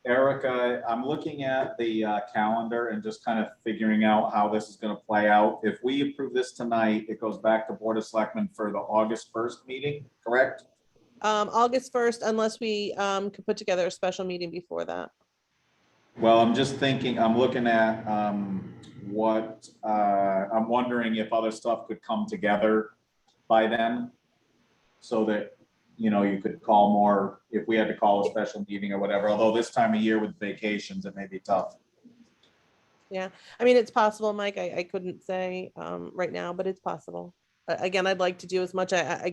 Erica, I'm looking at the calendar and just kind of figuring out how this is going to play out. If we approve this tonight, it goes back to Board of Selectmen for the August 1st meeting, correct? August 1st, unless we could put together a special meeting before that. Well, I'm just thinking, I'm looking at what, I'm wondering if other stuff could come together by then. So that, you know, you could call more, if we had to call a special meeting or whatever, although this time of year with vacations, it may be tough. Yeah, I mean, it's possible, Mike. I couldn't say right now, but it's possible. Again, I'd like to do as much. I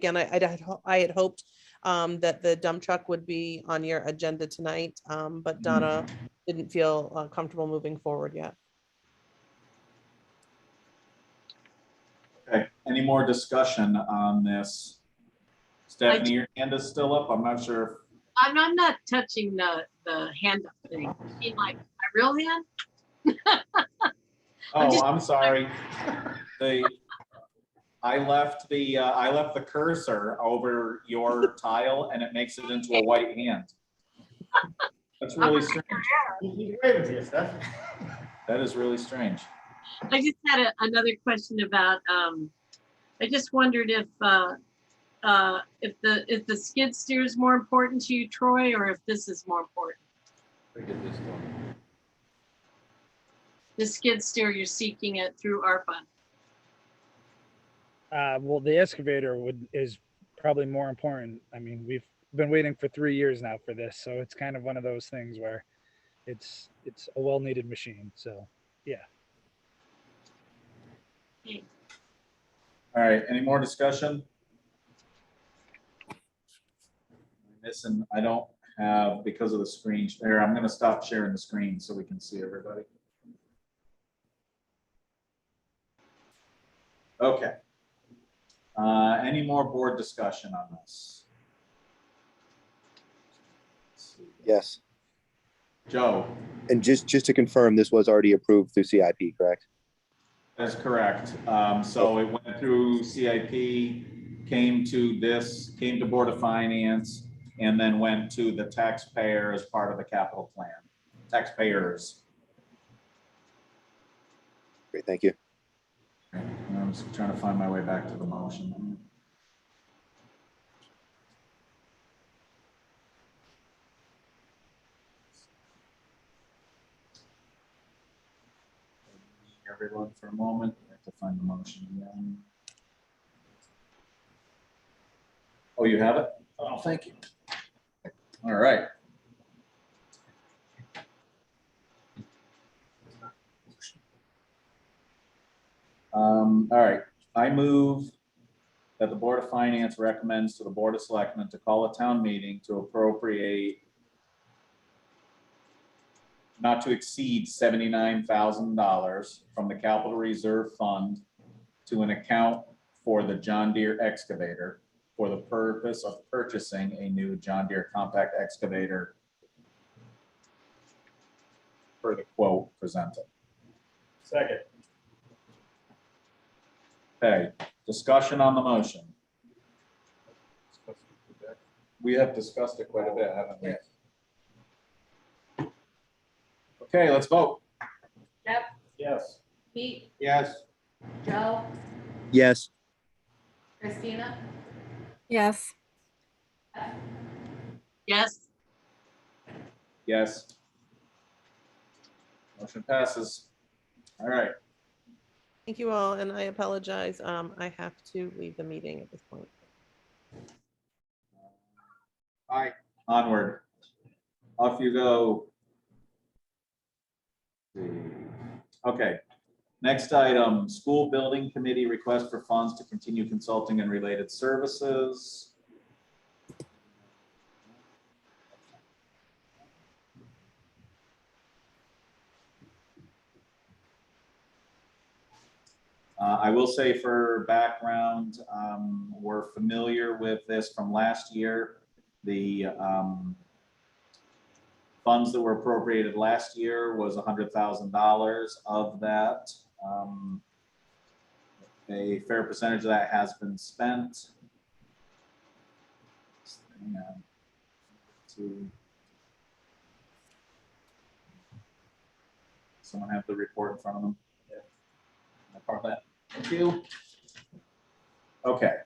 had hoped that the dump truck would be on your agenda tonight, but Donna didn't feel comfortable moving forward yet. Okay, any more discussion on this? Stephanie, your hand is still up. I'm not sure. I'm not touching the hand up thing. You mean like my real hand? I'm sorry. I left the cursor over your tile and it makes it into a white hand. That's really strange. He's waving to you, Steph. That is really strange. I just had another question about, I just wondered if the skid steer is more important to you, Troy, or if this is more important. The skid steer, you're seeking it through ARPA. Well, the excavator is probably more important. I mean, we've been waiting for 3 years now for this, so it's kind of one of those things where it's a well-needed machine. So, yeah. Okay. All right, any more discussion? Listen, I don't have, because of the screen share, I'm going to stop sharing the screen so we can see everybody. Okay. Any more board discussion on this? Yes. Joe? And just to confirm, this was already approved through CIP, correct? That's correct. So it went through CIP, came to Board of Finance, and then went to the taxpayer as part of the capital plan. Taxpayers. Great, thank you. I'm just trying to find my way back to the motion. Everyone for a moment. I have to find the motion again. Oh, you have it? Oh, thank you. All right. All right. I move that the Board of Finance recommends to the Board of Selectmen to call a town meeting to appropriate not to exceed $79,000 from the Capital Reserve Fund to an account for the John Deere excavator for the purpose of purchasing a new John Deere compact excavator per the quote presented. Second. Okay, discussion on the motion. We have discussed it quite a bit, haven't we? Okay, let's vote. Jeff, Yes. Pete, Yes. Joe, Yes. Christina, Yes. Yes. Yes. Motion passes. All right. Thank you all, and I apologize. I have to leave the meeting at this point. Onward. Off you go. Okay. Next item, school building committee request for funds to continue consulting and related services. I will say for background, we're familiar with this from last year. The funds that were appropriated last year was $100,000 of that. A fair percentage of that has been spent. Someone have the report in front of them? Yeah. Part of that. Thank you. Okay.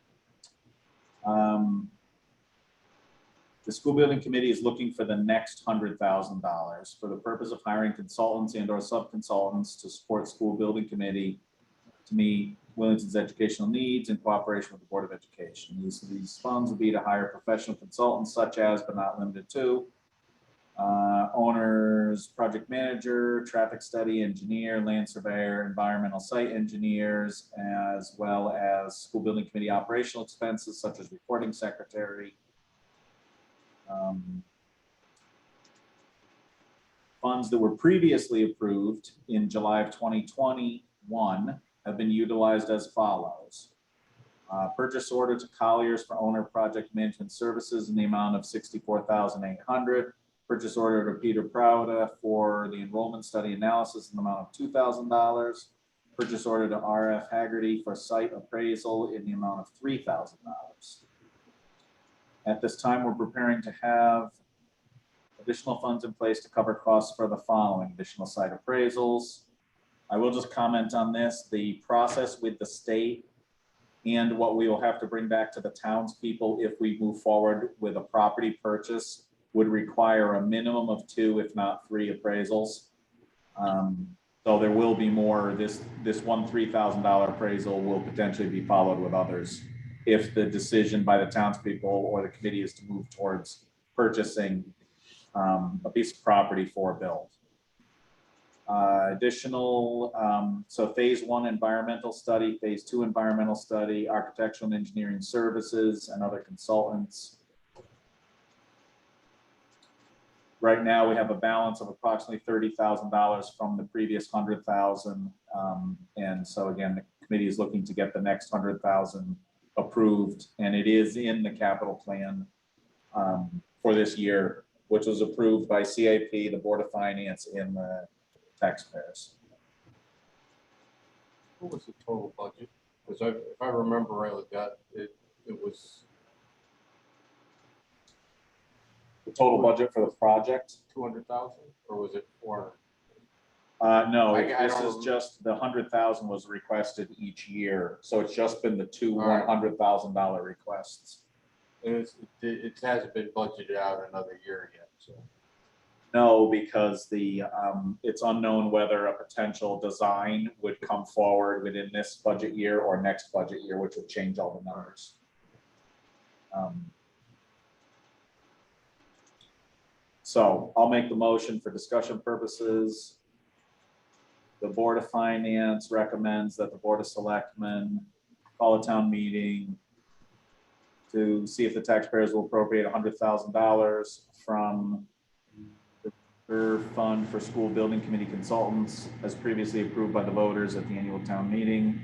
The school building committee is looking for the next $100,000 for the purpose of hiring consultants and or sub-consultants to support school building committee to meet Wellington's educational needs in cooperation with the Board of Education. These funds would be to hire professional consultants such as, but not limited to, owners, project manager, traffic study engineer, land surveyor, environmental site engineers, as well as school building committee operational expenses such as recording secretary. Funds that were previously approved in July of 2021 have been utilized as follows. Purchase order to Colliers for owner project management services in the amount of $64,800. Purchase order to Peter Prouda for the enrollment study analysis in the amount of $2,000. Purchase order to RF Haggerty for site appraisal in the amount of $3,000. At this time, we're preparing to have additional funds in place to cover costs for the following: additional site appraisals. I will just comment on this. The process with the state and what we will have to bring back to the townspeople if we move forward with a property purchase would require a minimum of 2, if not 3 appraisals. So there will be more. This one $3,000 appraisal will potentially be followed with others if the decision by the townspeople or the committee is to move towards purchasing a piece of property for a build. Additional, so phase 1 environmental study, phase 2 environmental study, architectural and engineering services, and other consultants. Right now, we have a balance of approximately $30,000 from the previous $100,000, and so again, the committee is looking to get the next $100,000 approved, and it is in the capital plan for this year, which was approved by CIP, the Board of Finance, and the taxpayers. What was the total budget? Because if I remember rightly, it was The total budget for the project? 200,000, or was it 400? No, I this don't is remember. just the $100,000 was requested each year, so it's just been the 2 All right. $100,000 requests. It hasn't been budgeted out another year yet, so. No, because it's unknown whether a potential design would come forward within this budget year or next budget year, which would change all the numbers. So I'll make the motion for discussion purposes. The Board of Finance recommends that the Board of Selectmen call a town meeting to see if the taxpayers will appropriate $100,000 from the reserve fund for school building committee consultants as previously approved by the voters at the annual town meeting,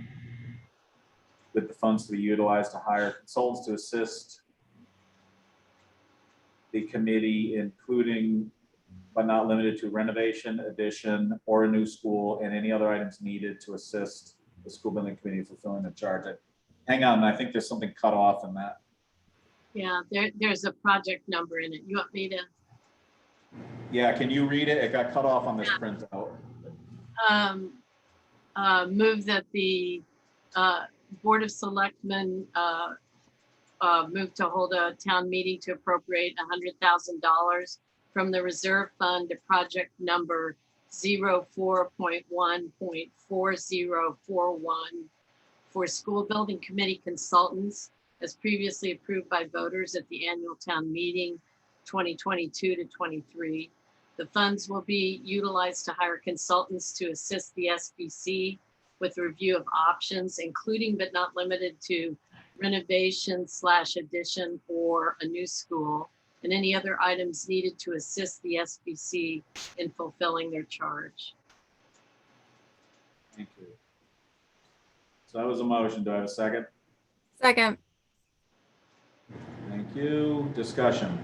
with the funds to be utilized to hire consultants to assist the committee, including but not limited to renovation, addition, or a new school, and any other items needed to assist the school building committee fulfilling the charge. Hang on, I think there's something cut off in that. Yeah, there's a project number in it. You want me to? Yeah, can you read it? It got cut off on this printout. Move that the Board of Selectmen move to hold a town meeting to appropriate $100,000 from the reserve fund to project number 04.1.4041 for school building committee consultants as previously approved by voters at the annual town meeting 2022 to 23. The funds will be utilized to hire consultants to assist the SBC with review of options, including but not limited to renovation / addition or a new school, and any other items needed to assist the SBC in fulfilling their charge. Thank you. So that was a motion. Do I have a second? Second. Thank you. Discussion.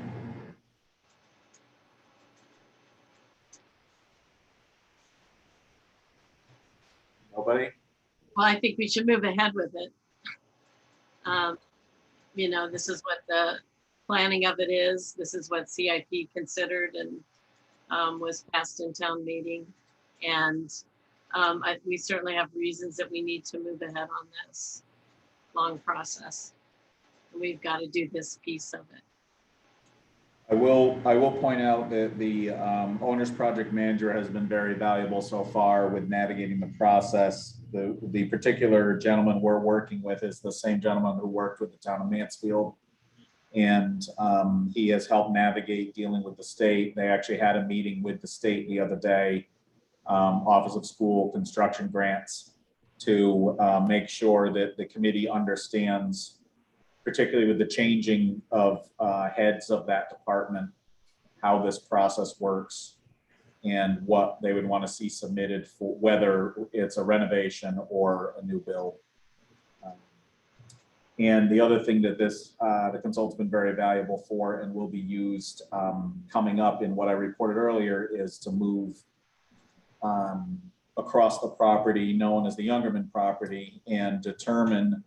Nobody? Well, I think we should move ahead with it. You know, this is what the planning of it is. This is what CIP considered and was passed in town meeting. And we certainly have reasons that we need to move ahead on this long process. We've got to do this piece of it. I will point out that the owner's project manager has been very valuable so far with navigating the process. The particular gentleman we're working with is the same gentleman who worked with the town of Mansfield. And he has helped navigate dealing with the state. They actually had a meeting with the state the other day, Office of School Construction Grants, to make sure that the committee understands, particularly with the changing of heads of that department, how this process works and what they would want to see submitted for whether it's a renovation or a new build. And the other thing that the consultant's been very valuable for and will be used coming up in what I reported earlier is to move across the property known as the Youngerman property and determine,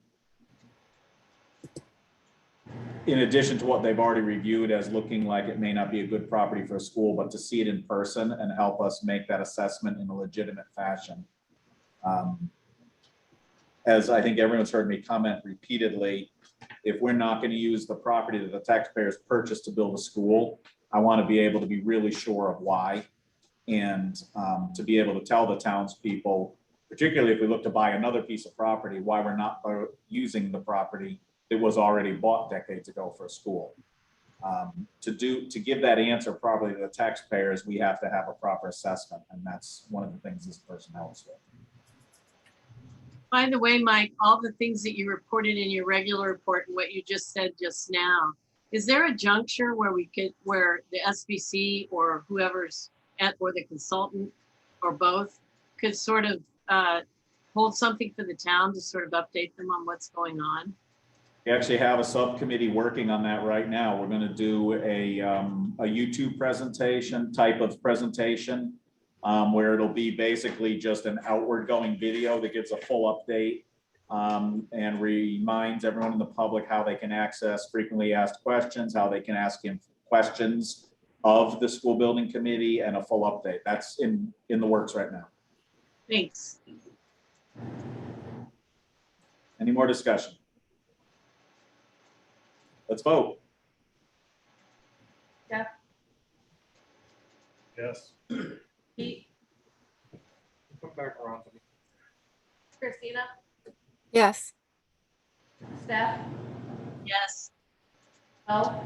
in addition to what they've already reviewed as looking like it may not be a good property for a school, but to see it in person and help us make that assessment in a legitimate fashion. As I think everyone's heard me comment repeatedly, if we're not going to use the property that the taxpayers purchased to build a school, I want to be able to be really sure of why, and to be able to tell the townspeople, particularly if we look to buy another piece of property, why we're not using the property that was already bought decades ago for a school. To give that answer properly to the taxpayers, we have to have a proper assessment, and that's one of the things this person helps with. By the way, Mike, all the things that you reported in your regular report and what you just said just now, is there a juncture where where the SBC or whoever's or the consultant or both could sort of hold something for the town to sort of update them on what's going on? We actually have a subcommittee working on that right now. We're going to do a YouTube presentation type of presentation where it'll be basically just an outward going video that gives a full update and reminds everyone in the public how they can access frequently asked questions, how they can ask him questions of the school building committee, and a full update. That's in the works right now. Thanks. Any more discussion? Let's vote. Jeff, Yes. Pete, Come back around to me. Christina, Yes. Steph, Yes. Bill,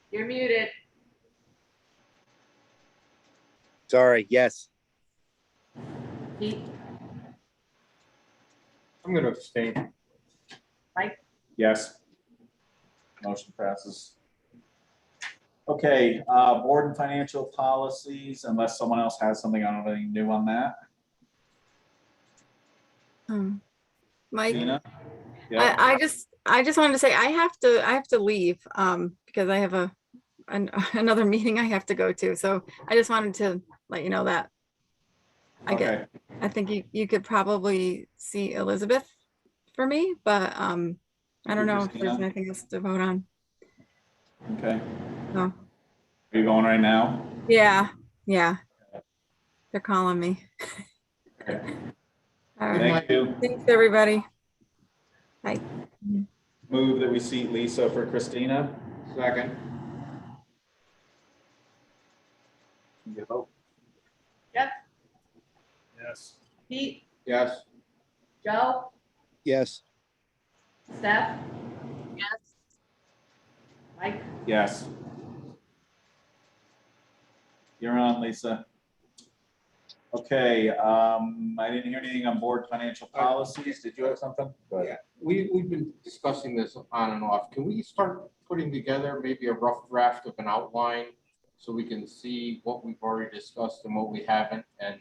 you're muted. Sorry, yes. Pete, I'm gonna abstain. Yes. Motion passes. Okay, board and financial policies, unless someone else has something, I don't have anything new on that. Mike, Tina? Yeah, I just wanted to say I have to leave because I have another meeting I have to go to. So I just wanted to let you know that. okay. I think you could probably see Elizabeth for me, but I don't know if there's Christina? anything else to vote on. Okay. No. Are you going right now? Yeah. They're calling me. Okay. All right. Thank you. Thanks, everybody. Bye. Move that we seat Lisa for Christina. Second. Get a vote. Jeff, Yes. Pete, Yes. Joe, Yes. Steph, Yes. Mike, Yes. You're on, Lisa. Okay, I didn't hear anything on board financial policies. Did you have something? Go ahead. Yeah, we've been discussing this on and off. Can we start putting together maybe a rough draft of an outline so we can see what we've already discussed and what we haven't? And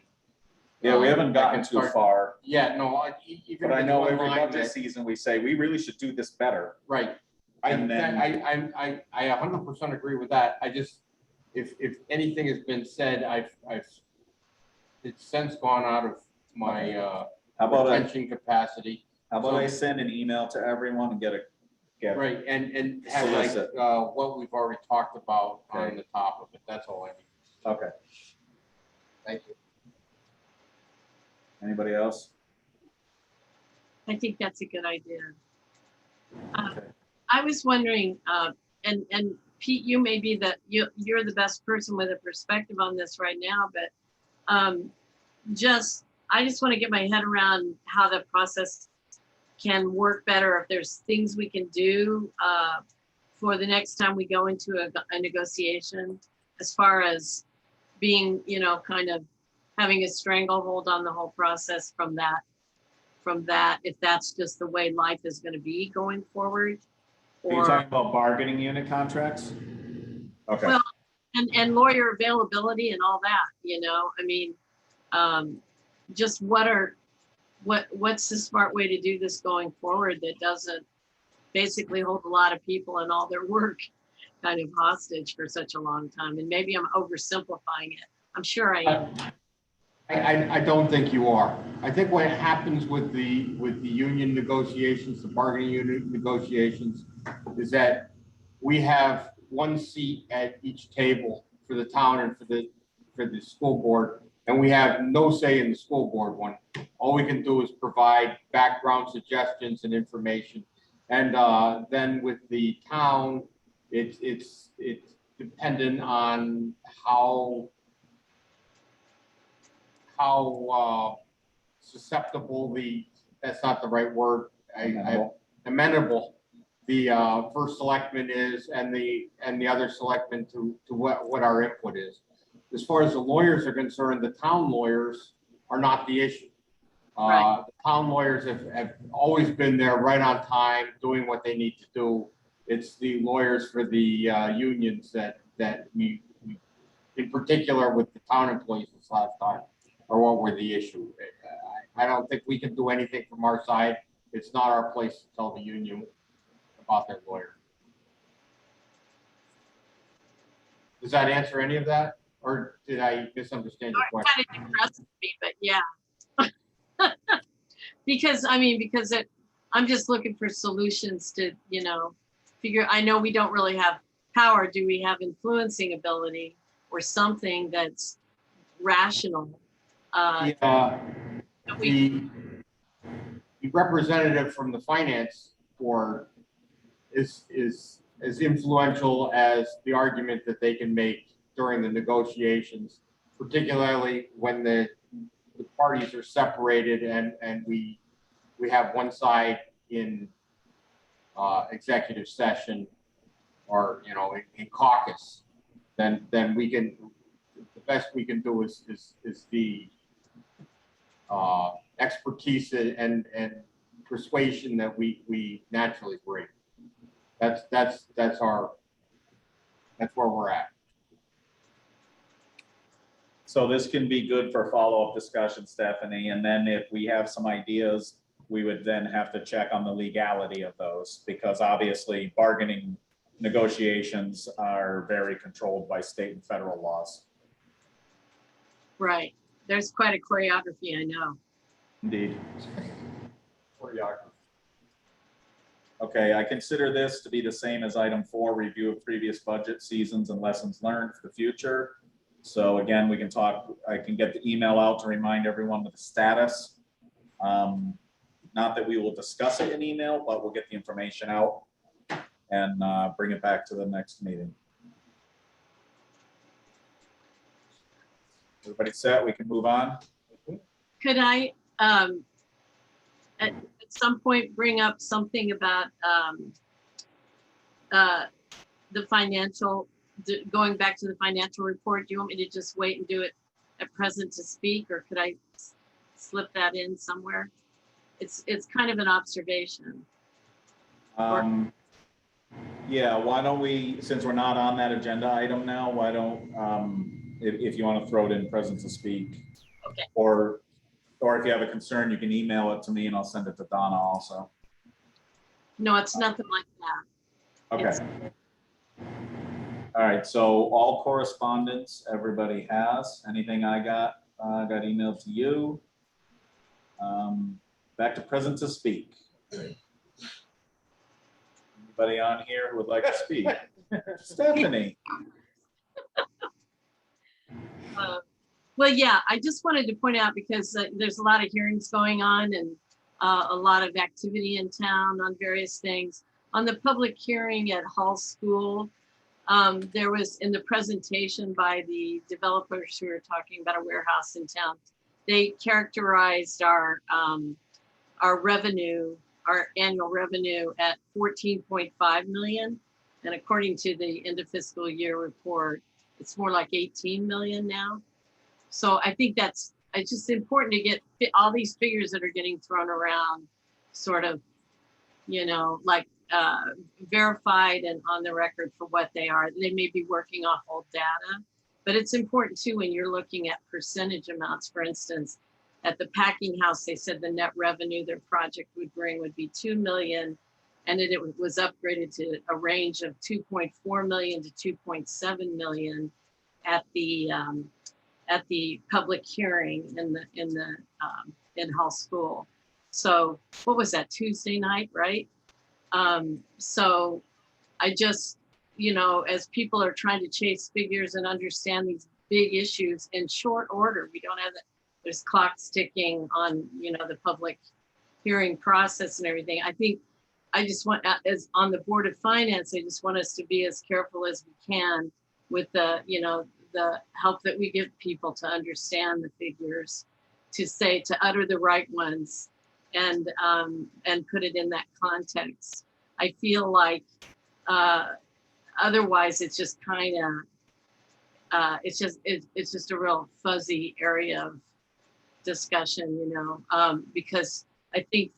Yeah, we haven't I gotten can too start- far, Yeah, no, even but I if it's know one every line budget that- season we say, we really should do this better. Right. And then- I 100% agree with that. I just, if anything has been said, I've it's since gone out of my How about retention capacity. I send an email to everyone and get Right, and have like, Solicit. what we've already talked about on Okay. the top of it. That's all I need. okay. Thank you. Anybody else? I think that's a good idea. Okay. I was wondering, and Pete, you may be you're the best person with a perspective on this right now, but I just want to get my head around how the process can work better. If there's things we can do for the next time we go into a negotiation, as far as being, kind of having a stranglehold on the whole process from that, if that's just the way life is going to be going forward. Are you talking about bargaining unit contracts? Okay. Well, and lawyer availability and all that, I mean, just what's the smart way to do this going forward that doesn't basically hold a lot of people and all their work kind of hostage for such a long time? And maybe I'm oversimplifying it. I'm sure I am. I don't think you are. I think what happens with the union negotiations, the bargaining unit negotiations, is that we have one seat at each table for the town and for the school board, and we have no say in the school board one. All we can do is provide background suggestions and information. And then with the town, it's dependent on how susceptible that's not the right word, amenable the first selectman is and the other selectmen to what our input is. As far as the lawyers are concerned, the town lawyers are not the issue. Right. The town lawyers have always been there right on time, doing what they need to do. It's the lawyers for the unions that we, in particular with the town employees this last time, are what were the issue. I don't think we can do anything from our side. It's not our place to tell the union about their lawyer. Does that answer any of that? Or did I misunderstand your It question? kind of depresses me, but yeah. because I'm just looking for solutions to, figure. I know we don't really have power. Do we have influencing ability or something that's rational? The representative from the finance board is as influential as the argument that they can make during the negotiations, particularly when the parties are separated and we have one side in executive session or in caucus, then we can, the best we can do is the expertise and persuasion that we naturally bring. That's where we're at. So this can be good for follow-up discussion, Stephanie, and then if we have some ideas, we would then have to check on the legality of those, because obviously bargaining negotiations are very controlled by state and federal laws. Right. There's quite a choreography, I know. Indeed. Okay, I consider this to be the same as item 4, review of previous budget seasons and lessons learned for the future. So again, we can talk, I can get the email out to remind everyone of the status. Not that we will discuss it in email, but we'll get the information out and bring it back to the next meeting. Everybody set? We can move on. Could I, at some point, bring up something about the financial, going back to the financial report? Do you want me to just wait and do it at present to speak, or could I slip that in somewhere? It's kind of an observation. Yeah, why don't we, since we're not on that agenda item now, why don't, if you want to throw it in present to speak. Okay. Or if you have a concern, you can email it to me and I'll send it to Donna also. No, it's nothing like that. Okay. All right, so all correspondence everybody has. Anything I got emailed to you. Back to present to speak. Anybody on here who would like to speak? Stephanie. Well, yeah, I just wanted to point out, because there's a lot of hearings going on and a lot of activity in town on various things. On the public hearing at Hall School, there was, in the presentation by the developers who were talking about a warehouse in town, they characterized our revenue, our annual revenue, at 14.5 million. And according to the end of fiscal year report, it's more like 18 million now. So I think it's just important to get all these figures that are getting thrown around sort of, like verified and on the record for what they are. They may be working off old data, but it's important too when you're looking at percentage amounts. For instance, at the packing house, they said the net revenue their project would bring would be 2 million, and it was upgraded to a range of 2.4 million to 2.7 million at the public hearing in Hall School. So what was that, Tuesday night, right? So I just, as people are trying to chase figures and understand these big issues in short order, we don't have that. There's clocks ticking on, the public hearing process and everything. I think I just want, as on the Board of Finance, I just want us to be as careful as we can with the help that we give people to understand the figures, to utter the right ones and put it in that context. I feel like otherwise it's just kind of, it's just a real fuzzy area of discussion, because I think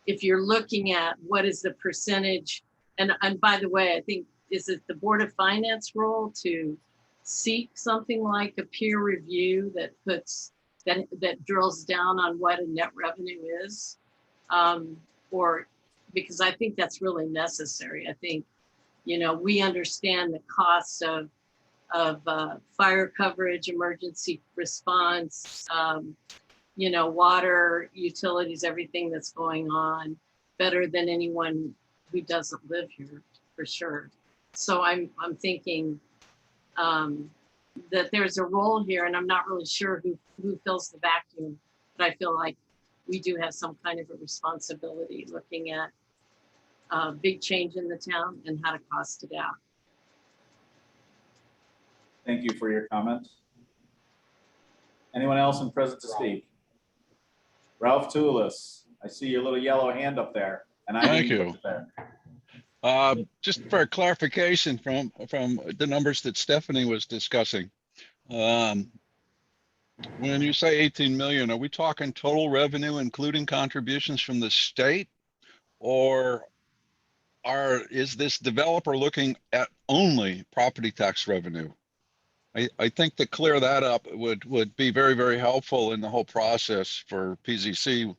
if you're looking at what is the percentage, and by the way, I think, is it the Board of Finance role to seek something like a peer review that drills down on what a net revenue is, or because I think that's really necessary. I think, we understand the costs of fire coverage, emergency response, water, utilities, everything that's going on better than anyone who doesn't live here, for sure. So I'm thinking that there's a role here, and I'm not really sure who fills the vacuum, but I feel like we do have some kind of a responsibility looking at big change in the town and how to cost it out. Thank you for your comment. Anyone else in present to speak? Ralph Toulis, I see your little yellow hand up there. And I Thank didn't you. put it there. Just for clarification from the numbers that Stephanie was discussing. When you say 18 million, are we talking total revenue, including contributions from the state? Or is this developer looking at only property tax revenue? I think to clear that up would be very, very helpful in the whole process for PZC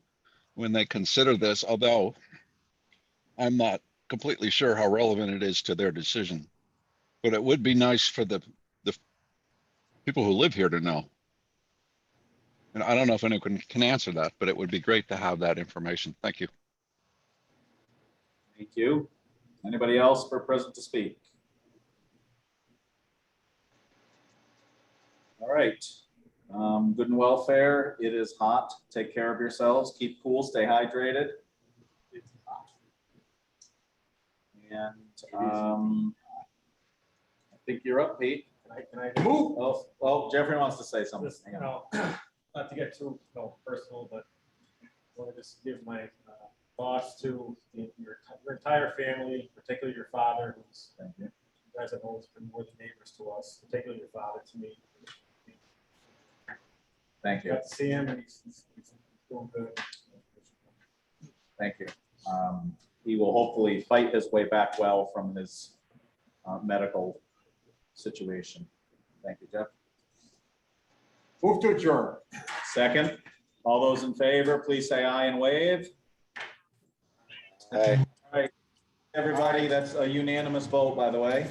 when they consider this, although I'm not completely sure how relevant it is to their decision. But it would be nice for the people who live here to know. And I don't know if anyone can answer that, but it would be great to have that information. Thank you. Thank you. Anybody else for present to speak? All right. Good and welfare. It is hot. Take care of yourselves. Keep cool, stay hydrated. And I think you're up, Pete. Can I move? Oh, Jeffrey wants to say something. Just, Hang on. not to get too, personal, but I want to just give my thoughts to your entire family, particularly your father, who's, you guys have always been more than neighbors to us, particularly your father to me. Thank you. Got to see him and he's doing good. Thank you. He will hopefully fight his way back well from his medical situation. Thank you, Jeff. Move to adjourn. Second, all those in favor, please say aye and wave. Aye. All right, everybody, that's a unanimous vote, by the way.